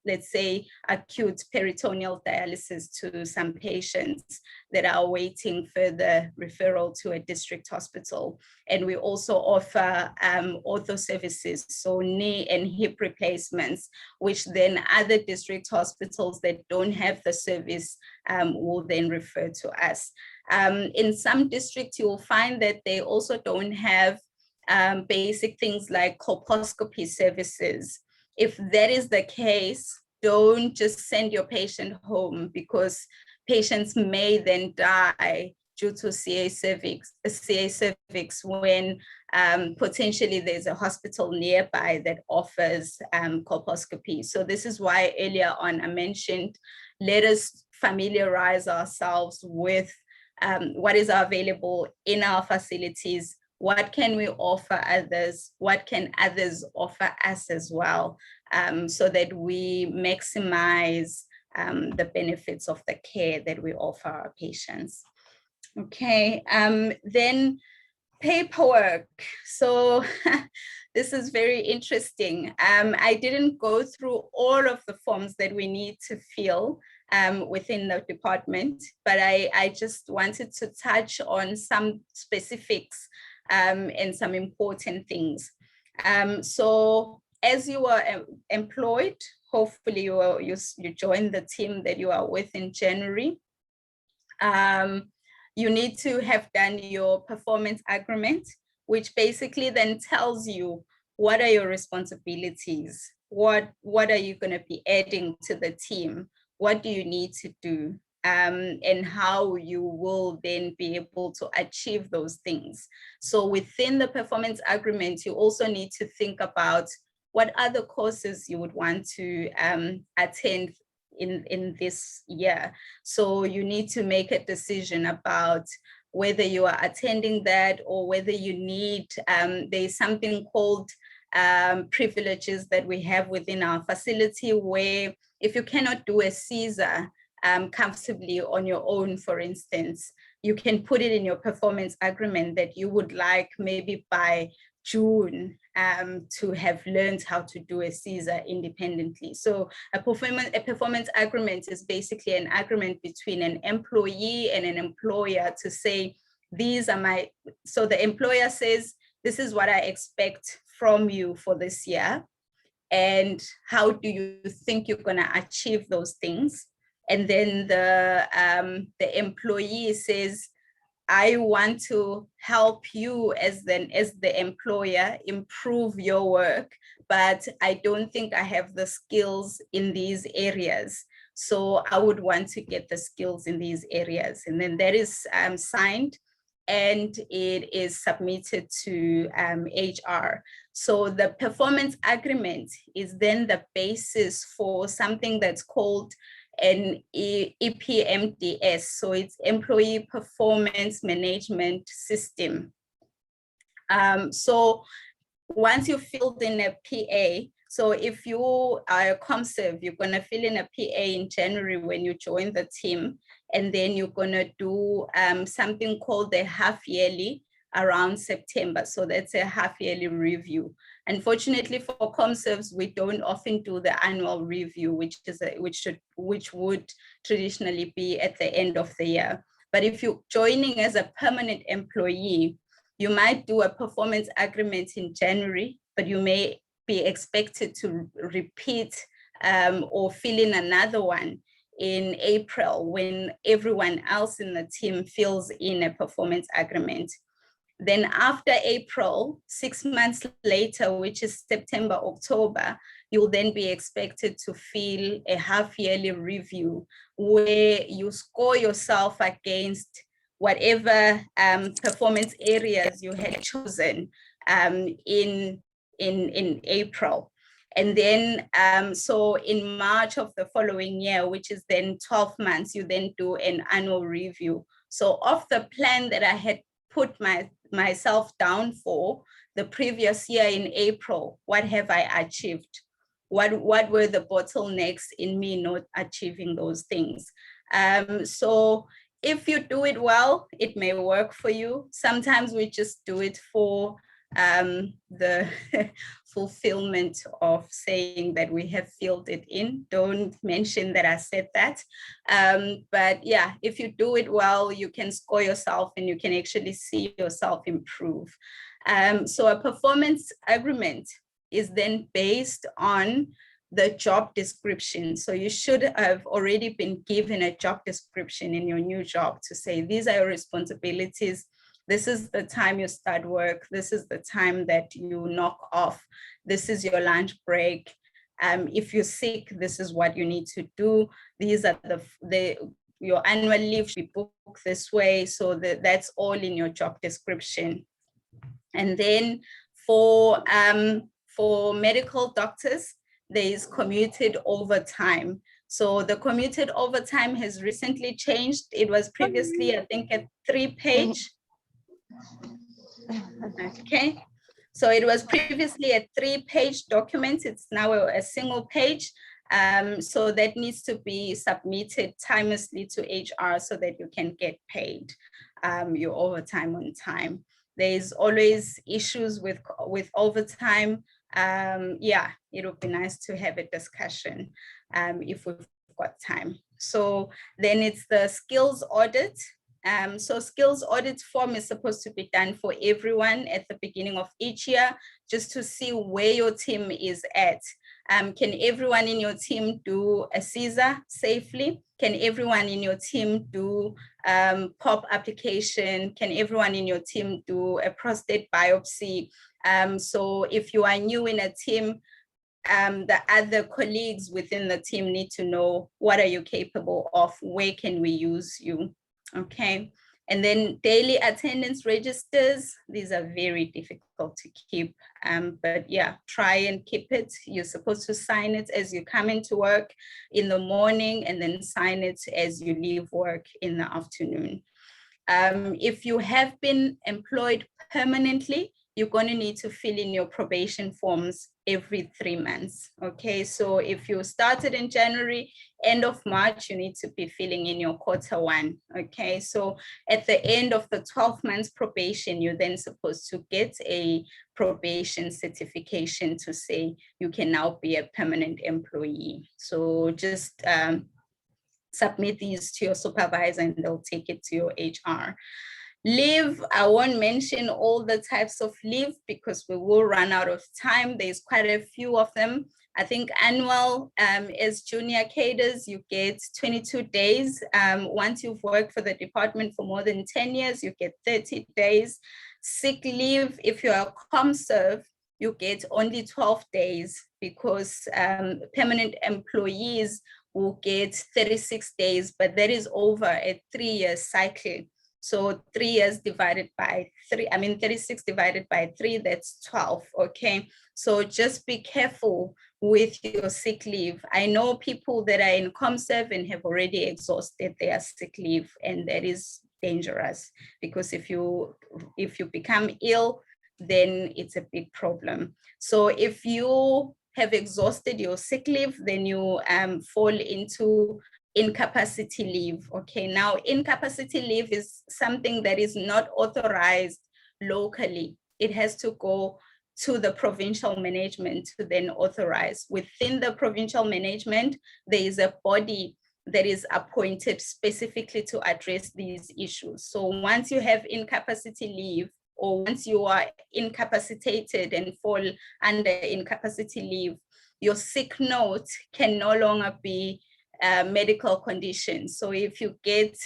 let's say acute peritoneal dialysis to some patients that are awaiting further referral to a district hospital. And we also offer ortho services, so knee and hip replacements, which then other district hospitals that don't have the service will then refer to us. In some districts, you will find that they also don't have basic things like colposcopy services. If that is the case, don't just send your patient home, because patients may then die due to CA cervix when potentially there's a hospital nearby that offers colposcopy. So this is why earlier on I mentioned, let us familiarize ourselves with what is available in our facilities. What can we offer others? What can others offer us as well, so that we maximize the benefits of the care that we offer our patients? Okay, then paperwork. So this is very interesting. I didn't go through all of the forms that we need to fill within the department, but I just wanted to touch on some specifics and some important things. So as you are employed, hopefully you join the team that you are with in January. You need to have done your performance agreement, which basically then tells you what are your responsibilities, what are you going to be adding to the team, what do you need to do, and how you will then be able to achieve those things. So within the performance agreement, you also need to think about what other courses you would want to attend in this year. So you need to make a decision about whether you are attending that or whether you need, there's something called privileges that we have within our facility, where if you cannot do a CSER comfortably on your own, for instance, you can put it in your performance agreement that you would like maybe by June to have learned how to do a CSER independently. So a performance agreement is basically an agreement between an employee and an employer to say, these are my, so the employer says, this is what I expect from you for this year, and how do you think you're going to achieve those things? And then the employee says, I want to help you as the employer improve your work, but I don't think I have the skills in these areas. So I would want to get the skills in these areas. And then that is signed and it is submitted to HR. So the performance agreement is then the basis for something that's called an EPMDS, so it's Employee Performance Management System. So once you filled in a PA, so if you are a ComServe, you're going to fill in a PA in January when you join the team, and then you're going to do something called the half yearly around September. So that's a half yearly review. Unfortunately for ComServes, we don't often do the annual review, which would traditionally be at the end of the year. But if you're joining as a permanent employee, you might do a performance agreement in January, but you may be expected to repeat or fill in another one in April when everyone else in the team fills in a performance agreement. Then after April, 6 months later, which is September, October, you'll then be expected to fill a half-yearly review where you score yourself against whatever performance areas you had chosen in April. And then, so in March of the following year, which is then 12 months, you then do an annual review. So of the plan that I had put myself down for the previous year in April, what have I achieved? What were the bottlenecks in me not achieving those things? So if you do it well, it may work for you. Sometimes we just do it for the fulfillment of saying that we have filled it in. Don't mention that I said that. But yeah, if you do it well, you can score yourself and you can actually see yourself improve. So a performance agreement is then based on the job description. So you should have already been given a job description in your new job to say, these are your responsibilities. This is the time you start work. This is the time that you knock off. This is your lunch break. If you're sick, this is what you need to do. These are your annual leave should be booked this way. So that's all in your job description. And then for medical doctors, there is commuted overtime. So the commuted overtime has recently changed. It was previously, I think, a 3-page. Okay, so it was previously a 3-page document. It's now a single page. So that needs to be submitted timelessly to HR so that you can get paid your overtime on time. There's always issues with overtime. Yeah, it would be nice to have a discussion if we've got time. So then it's the skills audit. So skills audit form is supposed to be done for everyone at the beginning of each year, just to see where your team is at. Can everyone in your team do a CSER safely? Can everyone in your team do POP application? Can everyone in your team do a prostate biopsy? So if you are new in a team, the other colleagues within the team need to know, what are you capable of? Where can we use you? Okay. And then daily attendance registers, these are very difficult to keep, but yeah, try and keep it. You're supposed to sign it as you come into work in the morning and then sign it as you leave work in the afternoon. If you have been employed permanently, you're going to need to fill in your probation forms every 3 months. Okay, so if you started in January, end of March, you need to be filling in your Q1. Okay, so at the end of the 12 months probation, you're then supposed to get a probation certification to say you can now be a permanent employee. So just submit these to your supervisor and they'll take it to your HR. Leave, I won't mention all the types of leave because we will run out of time. There's quite a few of them. I think annual, as junior cadres, you get 22 days. Once you've worked for the department for more than 10 years, you get 30 days. Sick leave, if you're a ComServe, you get only 12 days because permanent employees will get 36 days, but that is over a 3-year cycle. So 3 years divided by 3, 36 divided by 3, that's 12, okay? So just be careful with your sick leave. I know people that are in ComServe and have already exhausted their sick leave, and that is dangerous because if you become ill, then it's a big problem. So if you have exhausted your sick leave, then you fall into incapacity leave. Okay, now incapacity leave is something that is not authorized locally. It has to go to the provincial management to then authorize. Within the provincial management, there is a body that is appointed specifically to address these issues. So once you have incapacity leave, or once you are incapacitated and fall under incapacity leave, your sick note can no longer be medical conditions. So if you get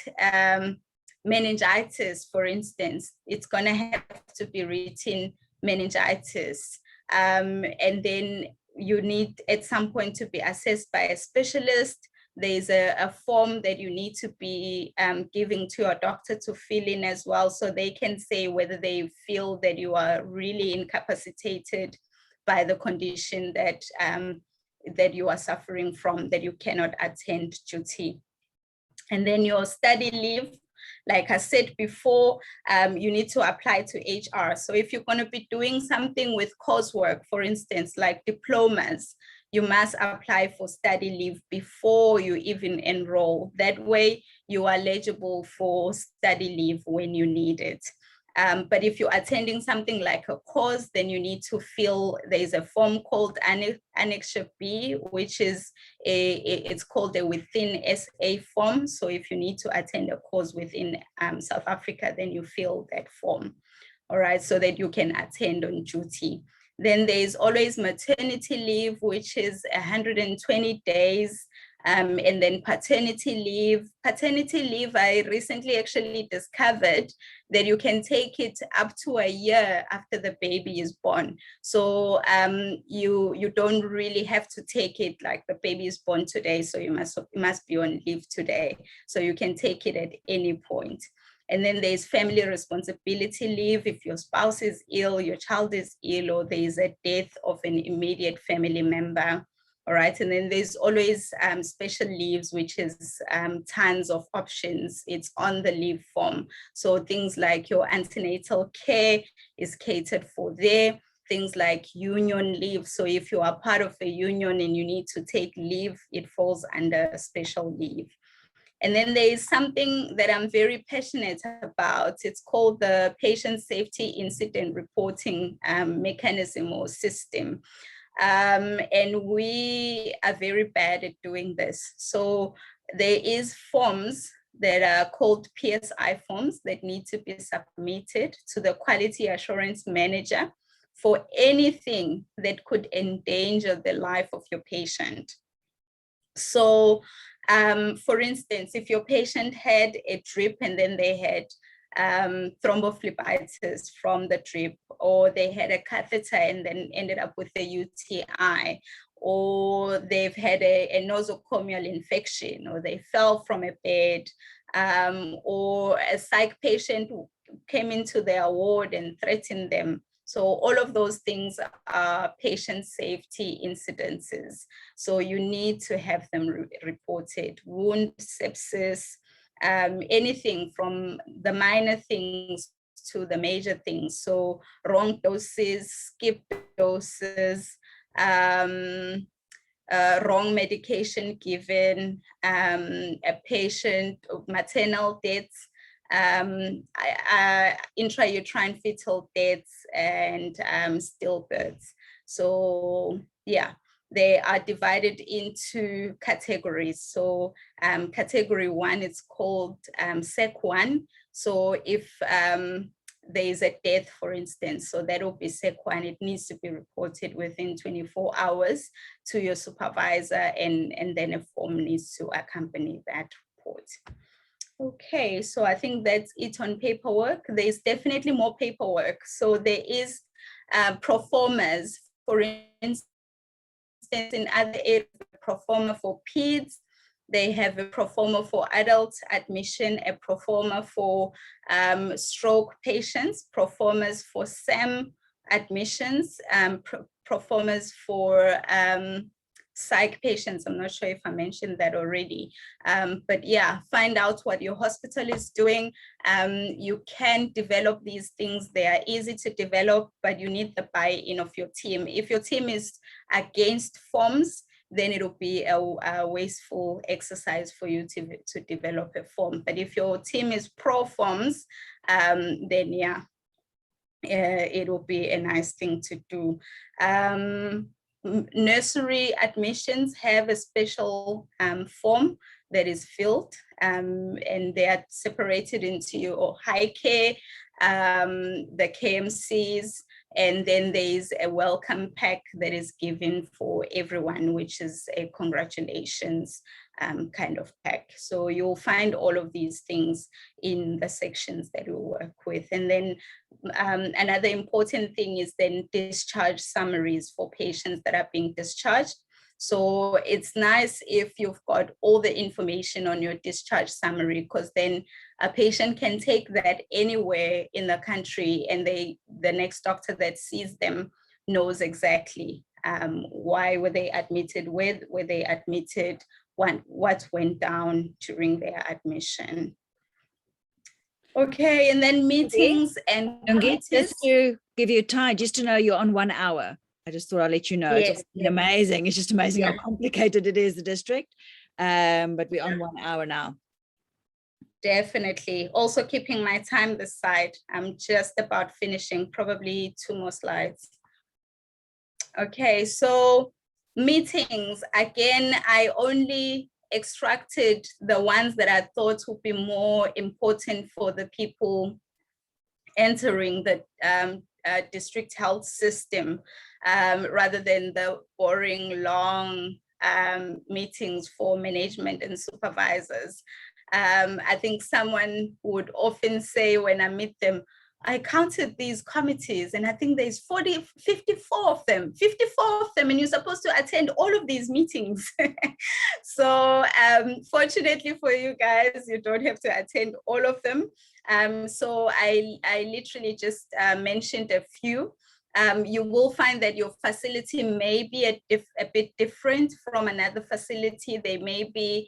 meningitis, for instance, it's going to have to be written meningitis. And then you need at some point to be assessed by a specialist. There's a form that you need to be giving to your doctor to fill in as well, so they can say whether they feel that you are really incapacitated by the condition that, that you are suffering from, that you cannot attend duty. And then your study leave, like I said before, you need to apply to HR. So if you're going to be doing something with coursework, for instance, like diplomas, you must apply for study leave before you even enroll. That way you are eligible for study leave when you need it. But if you're attending something like a course, then you need to fill, there's a form called Annexure B, which is it's called a within SA form. So if you need to attend a course within South Africa, then you fill that form, all right, so that you can attend on duty. Then there's always maternity leave, which is 120 days. And then paternity leave. Paternity leave, I recently actually discovered that you can take it up to a year after the baby is born. So you don't really have to take it like the baby is born today, so you must be on leave today. So you can take it at any point. And then there's family responsibility leave if your spouse is ill, your child is ill, or there is a death of an immediate family member. All right, and then there's always special leaves, which is tons of options. It's on the leave form. So things like your antenatal care is catered for there. Things like union leave. So if you are part of a union and you need to take leave, it falls under special leave. And then there is something that I'm very passionate about. It's called the Patient Safety Incident Reporting Mechanism or System. And we are very bad at doing this. So there is forms that are called PSI forms that need to be submitted to the Quality Assurance Manager for anything that could endanger the life of your patient. So for instance, if your patient had a drip and then they had thrombophlebitis from the drip, or they had a catheter and then ended up with a UTI, or they've had a nosocomial infection, or they fell from a bed, or a psych patient came into their ward and threatened them. So all of those things are patient safety incidences. So you need to have them reported. Wound, sepsis, anything from the minor things to the major things. So wrong doses, skip doses, wrong medication given, a patient, maternal deaths, intrauterine fetal deaths, and stillbirths. So yeah, they are divided into categories. So category 1 is called SEC 1. So if there is a death, for instance, so that will be SEC 1. It needs to be reported within 24 hours to your supervisor, and then a form needs to accompany that report. Okay, so I think that's it on paperwork. There's definitely more paperwork. So there is proformas, for instance, in other areas, proforma for peds. They have a proforma for adult admission, a proforma for stroke patients, proformas for SAM admissions, proformas for psych patients. I'm not sure if I mentioned that already, but yeah, find out what your hospital is doing. You can develop these things. They are easy to develop, but you need the buy-in of your team. If your team is against forms, then it'll be a wasteful exercise for you to develop a form. But if your team is pro forms, then yeah, it will be a nice thing to do. Nursery admissions have a special form that is filled, and they are separated into your high care, the KMCs, And then there's a welcome pack that is given for everyone, which is a congratulations kind of pack. So you'll find all of these things in the sections that we work with. And then another important thing is then discharge summaries for patients that are being discharged. So it's nice if you've got all the information on your discharge summary, because then a patient can take that anywhere in the country, and the next doctor that sees them knows exactly why were they admitted, where were they admitted, what went down during their admission. Okay, and then meetings and committees. Just to give you time, just to know you're on 1 hour. I just thought I'd let you know. Yes, It's amazing. It's just amazing how complicated it is, the district. But we're on 1 hour now. Definitely. Also keeping my time this side. I'm just about finishing, probably 2 more slides. Okay, so meetings. Again, I only extracted the ones that I thought would be more important for the people entering the district health system, rather than the boring, long meetings for management and supervisors. I think someone would often say when I meet them, I counted these committees and I think there's 54 of them, and you're supposed to attend all of these meetings. So fortunately for you guys, you don't have to attend all of them. So I literally just mentioned a few. You will find that your facility may be a bit different from another facility. There may be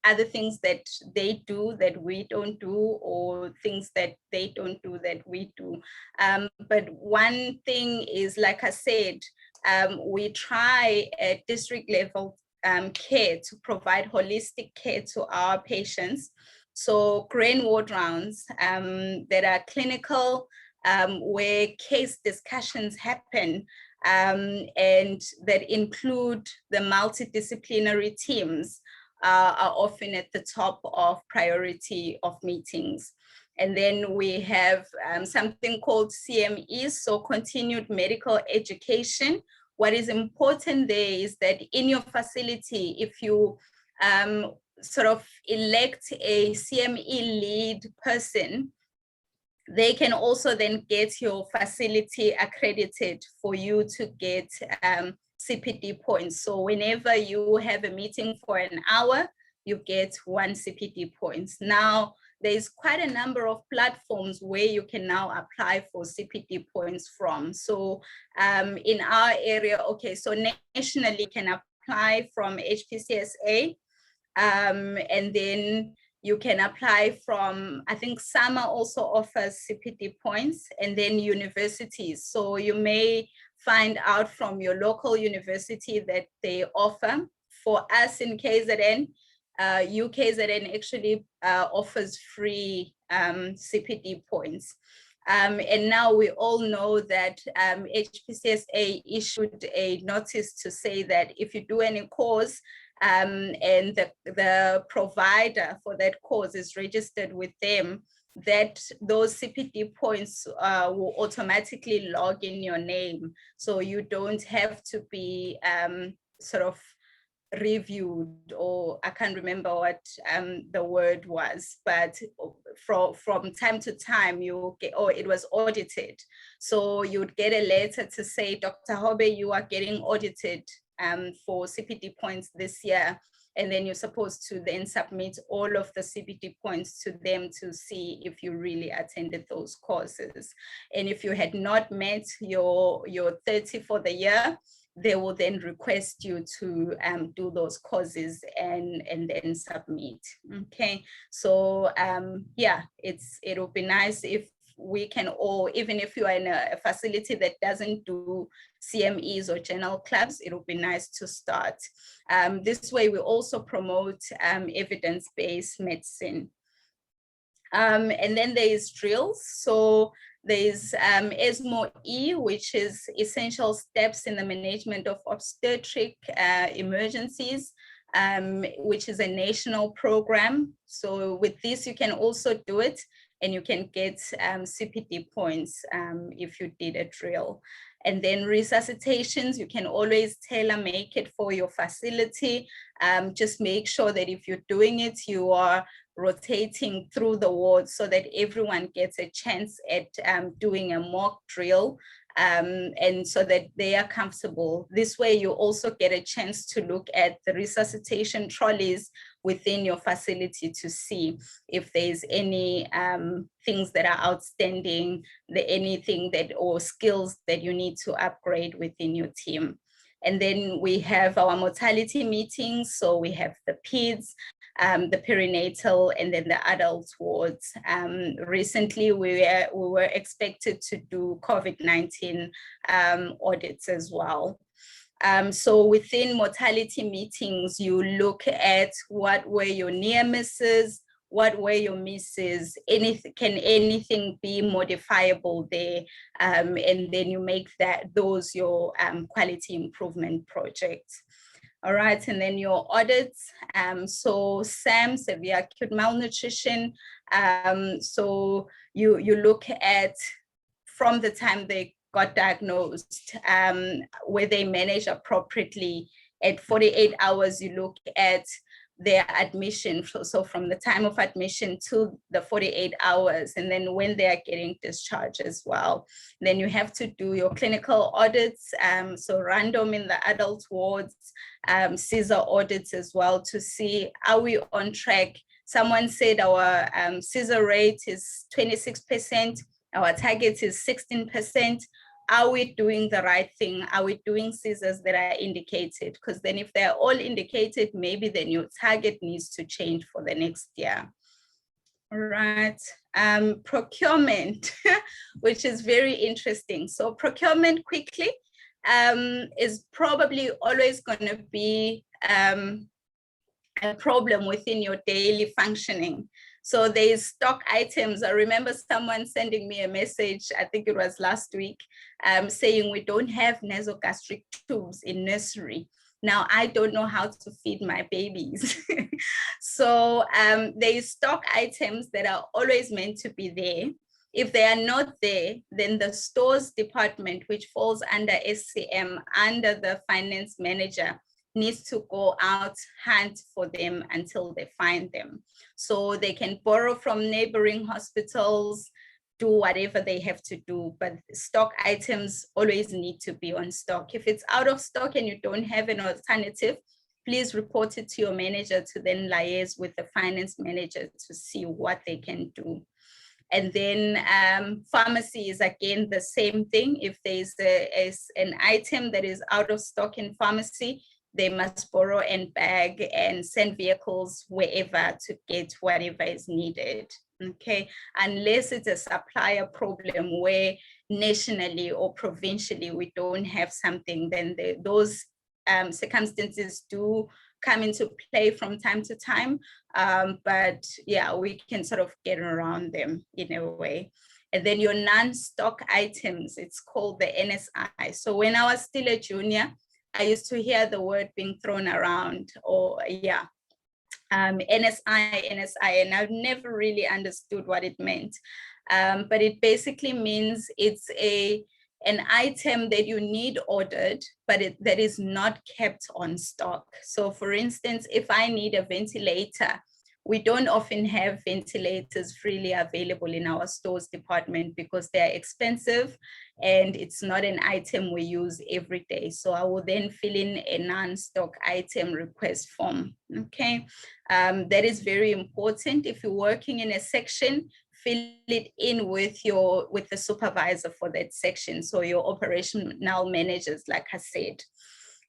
other things that they do that we don't do, or things that they don't do that we do. But one thing is, like I said, we try at district level care to provide holistic care to our patients. So grand ward rounds that are clinical, where case discussions happen, and that include the multidisciplinary teams, are often at the top of priority of meetings. And then we have something called CMEs, so continued medical education. What is important there is that in your facility, if you sort of elect a CME lead person, they can also then get your facility accredited for you to get CPD points. So whenever you have a meeting for an hour, you get 1 CPD points. Now, there's quite a number of platforms where you can now apply for CPD points from. So in our area, okay, so nationally you can apply from HPCSA, and then you can apply from, I think SAMA also offers CPD points, and then universities. So you may find out from your local university that they offer. For us in KZN, UKZN actually offers free CPD points. And now we all know that HPCSA issued a notice to say that if you do any course, and the provider for that course is registered with them, that those CPD points will automatically log in your name. So you don't have to be sort of reviewed, or I can't remember what the word was, but from time to time you get, or it was audited. So you'd get a letter to say, Dr. Hobe, you are getting audited for CPD points this year. And then you're supposed to then submit all of the CPD points to them to see if you really attended those courses. And if you had not met your 30 for the year, they will then request you to do those courses and then submit. Okay, so yeah, it'll be nice if we can all, even if you are in a facility that doesn't do CMEs or general clubs, it will be nice to start. This way we also promote evidence-based medicine. And then there is drills. So there's ESMO-E, which is essential steps in the management of obstetric emergencies, which is a national program. So with this, you can also do it and you can get CPD points if you did a drill. And then resuscitations, you can always tailor make it for your facility. Just make sure that if you're doing it, you are rotating through the wards so that everyone gets a chance at doing a mock drill, and so that they are comfortable. This way you also get a chance to look at the resuscitation trolleys within your facility to see if there's any things that are outstanding, anything that or skills that you need to upgrade within your team. And then we have our mortality meetings. So we have the PEDS, the perinatal, and then the adult wards. Recently, we were expected to do COVID-19 audits as well. So within mortality meetings, you look at what were your near misses, what were your misses, can anything be modifiable there? And then you make those your quality improvement projects. All right, and then your audits. So SAM, severe acute malnutrition. So you look at from the time they got diagnosed, where they manage appropriately. At 48 hours, you look at their admission. So from the time of admission to the 48 hours, and then when they are getting discharged as well. Then you have to do your clinical audits. So random in the adult wards, Caesar audits as well to see, are we on track? Someone said our Caesar rate is 26%, our target is 16%. Are we doing the right thing? Are we doing scissors that are indicated? Because then if they're all indicated, maybe then your target needs to change for the next year. All right, procurement, which is very interesting. So procurement quickly is probably always going to be a problem within your daily functioning. So there's stock items. I remember someone sending me a message, I think it was last week, saying we don't have nasogastric tubes in nursery. Now, I don't know how to feed my babies. So there's stock items that are always meant to be there. If they are not there, then the stores department, which falls under SCM, under the finance manager, needs to go out, hunt for them until they find them. So they can borrow from neighboring hospitals, do whatever they have to do, but stock items always need to be on stock. If it's out of stock and you don't have an alternative, please report it to your manager to then liaise with the finance manager to see what they can do. And then pharmacy is again the same thing. If there's an item that is out of stock in pharmacy, they must borrow and bag and send vehicles wherever to get whatever is needed, okay? Unless it's a supplier problem where nationally or provincially we don't have something, then those circumstances do come into play from time to time. But yeah, we can sort of get around them in a way. And then your non-stock items, it's called the NSI. So when I was still a junior, I used to hear the word being thrown around, or yeah, NSI, and I've never really understood what it meant. But it basically means it's an item that you need ordered, but that is not kept on stock. So for instance, if I need a ventilator, we don't often have ventilators freely available in our stores department because they're expensive and it's not an item we use every day. So I will then fill in a non-stock item request form, okay? That is very important. If you're working in a section, fill it in with the supervisor for that section. So your operational managers, like I said.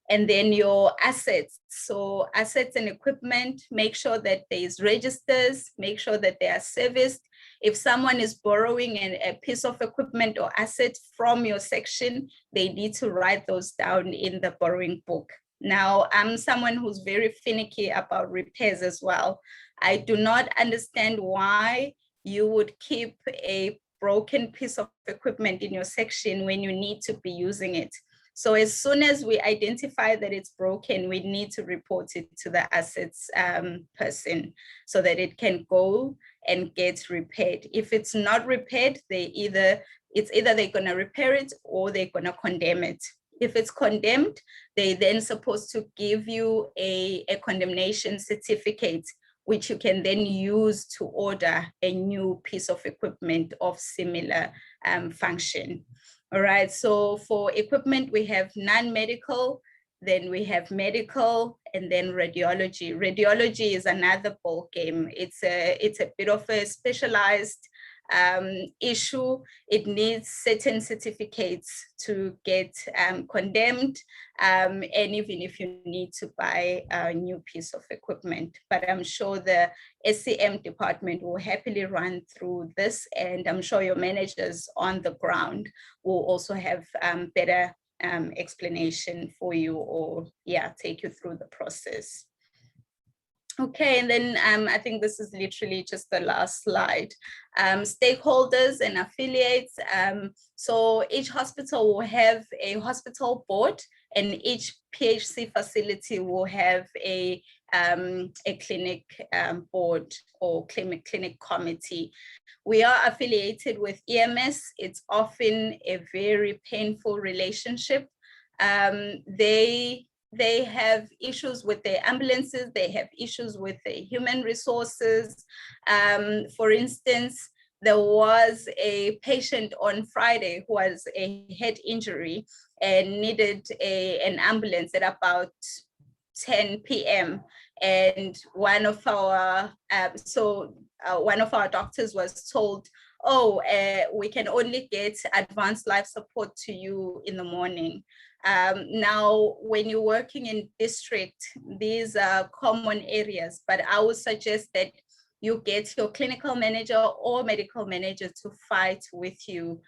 And then your assets. So assets and equipment, make sure that there's registers, make sure that they are serviced. If someone is borrowing a piece of equipment or asset from your section, they need to write those down in the borrowing book. Now, I'm someone who's very finicky about repairs as well. I do not understand why you would keep a broken piece of equipment in your section when you need to be using it. So as soon as we identify that it's broken, we need to report it to the assets person so that it can go and get repaired. If it's not repaired, it's either they're going to repair it or they're going to condemn it. If it's condemned, they then supposed to give you a condemnation certificate, which you can then use to order a new piece of equipment of similar function. All right, so for equipment, we have non-medical, then we have medical, and then radiology. Radiology is another ball game. It's a bit of a specialized issue. It needs certain certificates to get condemned, and even if you need to buy a new piece of equipment. But I'm sure the SCM department will happily run through this, and I'm sure your managers on the ground will also have better explanation for you, or take you through the process. Okay, and then I think this is literally just the last slide. Stakeholders and affiliates. So each hospital will have a hospital board, and each PHC facility will have a clinic board or clinic committee. We are affiliated with EMS. It's often a very painful relationship. They have issues with their ambulances, they have issues with the human resources. For instance, there was a patient on Friday who has a head injury and needed an ambulance at about 10 p.m. And one of our doctors was told, we can only get advanced life support to you in the morning. Now, when you're working in district, these are common areas, but I would suggest that you get your clinical manager or medical manager to fight with you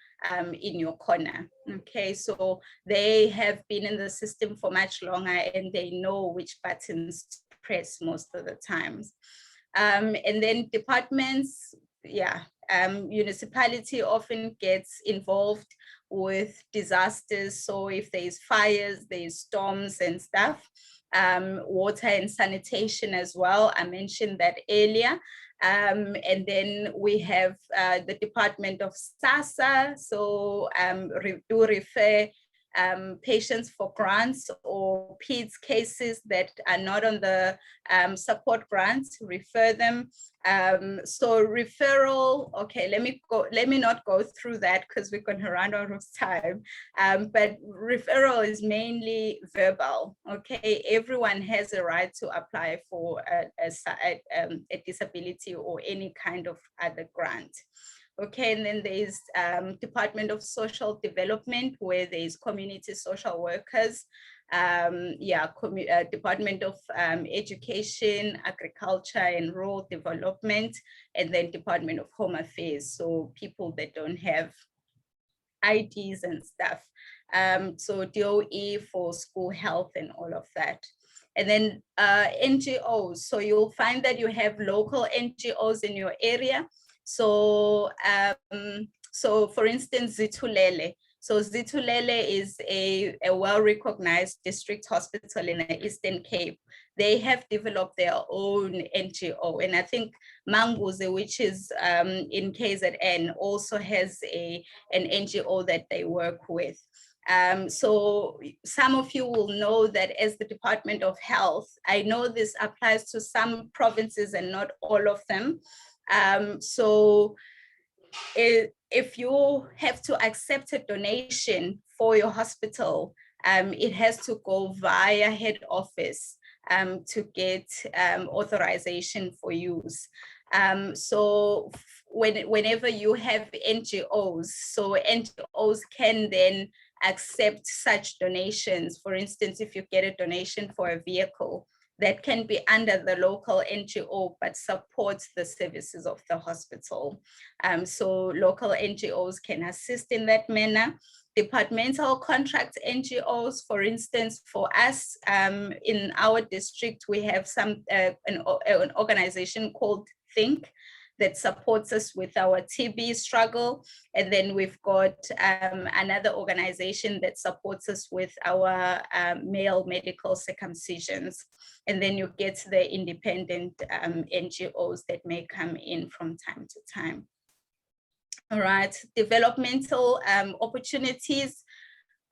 in your corner. Okay, so they have been in the system for much longer and they know which buttons to press most of the times. And then departments, municipality often gets involved with disasters. So if there's fires, there's storms and stuff, water and sanitation as well. I mentioned that earlier. And then we have the Department of SASA. So do refer patients for grants or PEDS cases that are not on the support grants, refer them. So referral, okay, let me not go through that because we're going to run out of time. But referral is mainly verbal, okay? Everyone has a right to apply for a disability or any kind of other grant. Okay, and then there's Department of Social Development, where there's community social workers, Department of Education, Agriculture and Rural Development, and then Department of Home Affairs, so people that don't have IDs and stuff. So DOE for school health and all of that. And then NGOs, so you'll find that you have local NGOs in your area. So, for instance, Zithulele. So Zithulele is a well-recognized district hospital in the Eastern Cape. They have developed their own NGO. And I think Manguze, which is in KZN, also has an NGO that they work with. So some of you will know that as the Department of Health, I know this applies to some provinces and not all of them. So if you have to accept a donation for your hospital, it has to go via head office to get authorization for use. So whenever you have NGOs, so NGOs can then accept such donations. For instance, if you get a donation for a vehicle, that can be under the local NGO, but supports the services of the hospital. So local NGOs can assist in that manner. Departmental contract NGOs, for instance, for us in our district, we have an organization called Think that supports us with our TB struggle. And then we've got another organization that supports us with our male medical circumcisions. And then you get the independent NGOs that may come in from time to time. All right, developmental opportunities.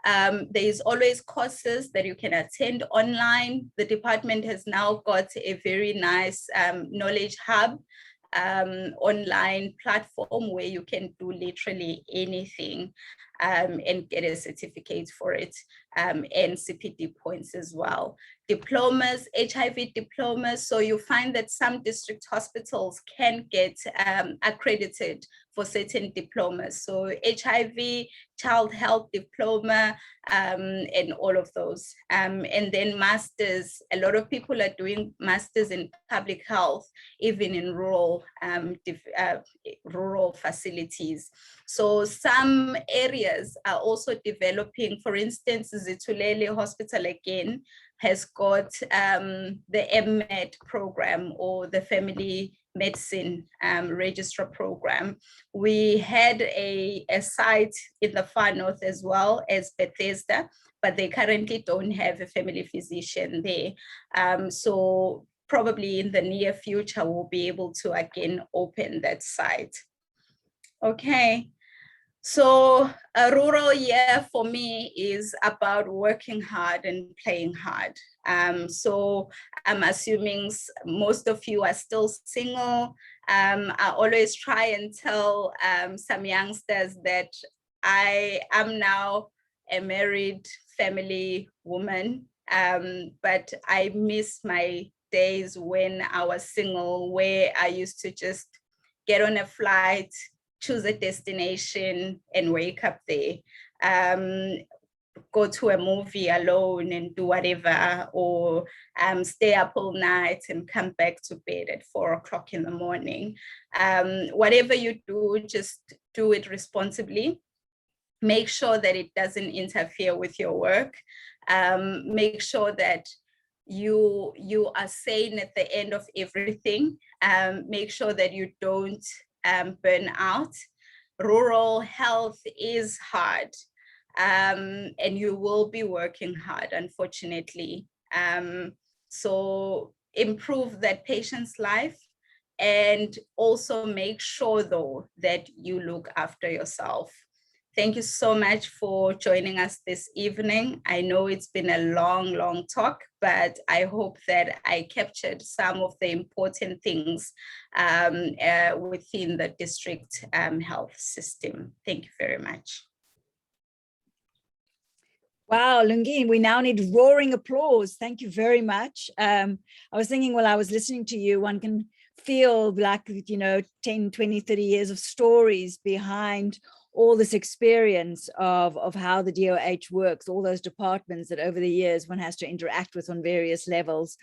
There is always courses that you can attend online. The department has now got a very nice knowledge hub online platform where you can do literally anything and get a certificate for it, and CPD points as well. Diplomas, HIV diplomas. So you find that some district hospitals can get accredited for certain diplomas. So HIV, child health diploma, and all of those. And then masters, a lot of people are doing masters in public health, even in rural facilities. So some areas are also developing, for instance, Mseleni Hospital again has got the MMED program, or the family medicine registrar program. We had a site in the far north as well as Bethesda, but they currently don't have a family physician there. So probably in the near future, we'll be able to again open that site. Okay. So a rural year for me is about working hard and playing hard. So I'm assuming most of you are still single. I always try and tell some youngsters that I am now a married family woman, but I miss my days when I was single, where I used to just get on a flight, choose a destination and wake up there, go to a movie alone and do whatever, or stay up all night and come back to bed at 4 o'clock in the morning. Whatever you do, just do it responsibly. Make sure that it doesn't interfere with your work. Make sure that you are sane at the end of everything. Make sure that you don't burn out. Rural health is hard, and you will be working hard, unfortunately. So improve that patient's life, and also make sure though that you look after yourself. Thank you so much for joining us this evening. I know it's been a long talk, but I hope that I captured some of the important things within the district health system. Thank you very much. Wow, Lungile, we now need roaring applause. Thank you very much. I was thinking while I was listening to you, one can feel like, 10, 20, 30 years of stories behind all this experience of how the DOH works, all those departments that over the years one has to interact with on various levels.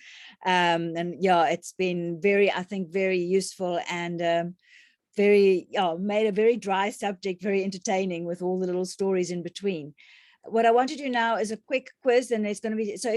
And yeah, it's been I think very useful and made a very dry subject very entertaining with all the little stories in between. What I want to do now is a quick quiz, and it's going to be, so if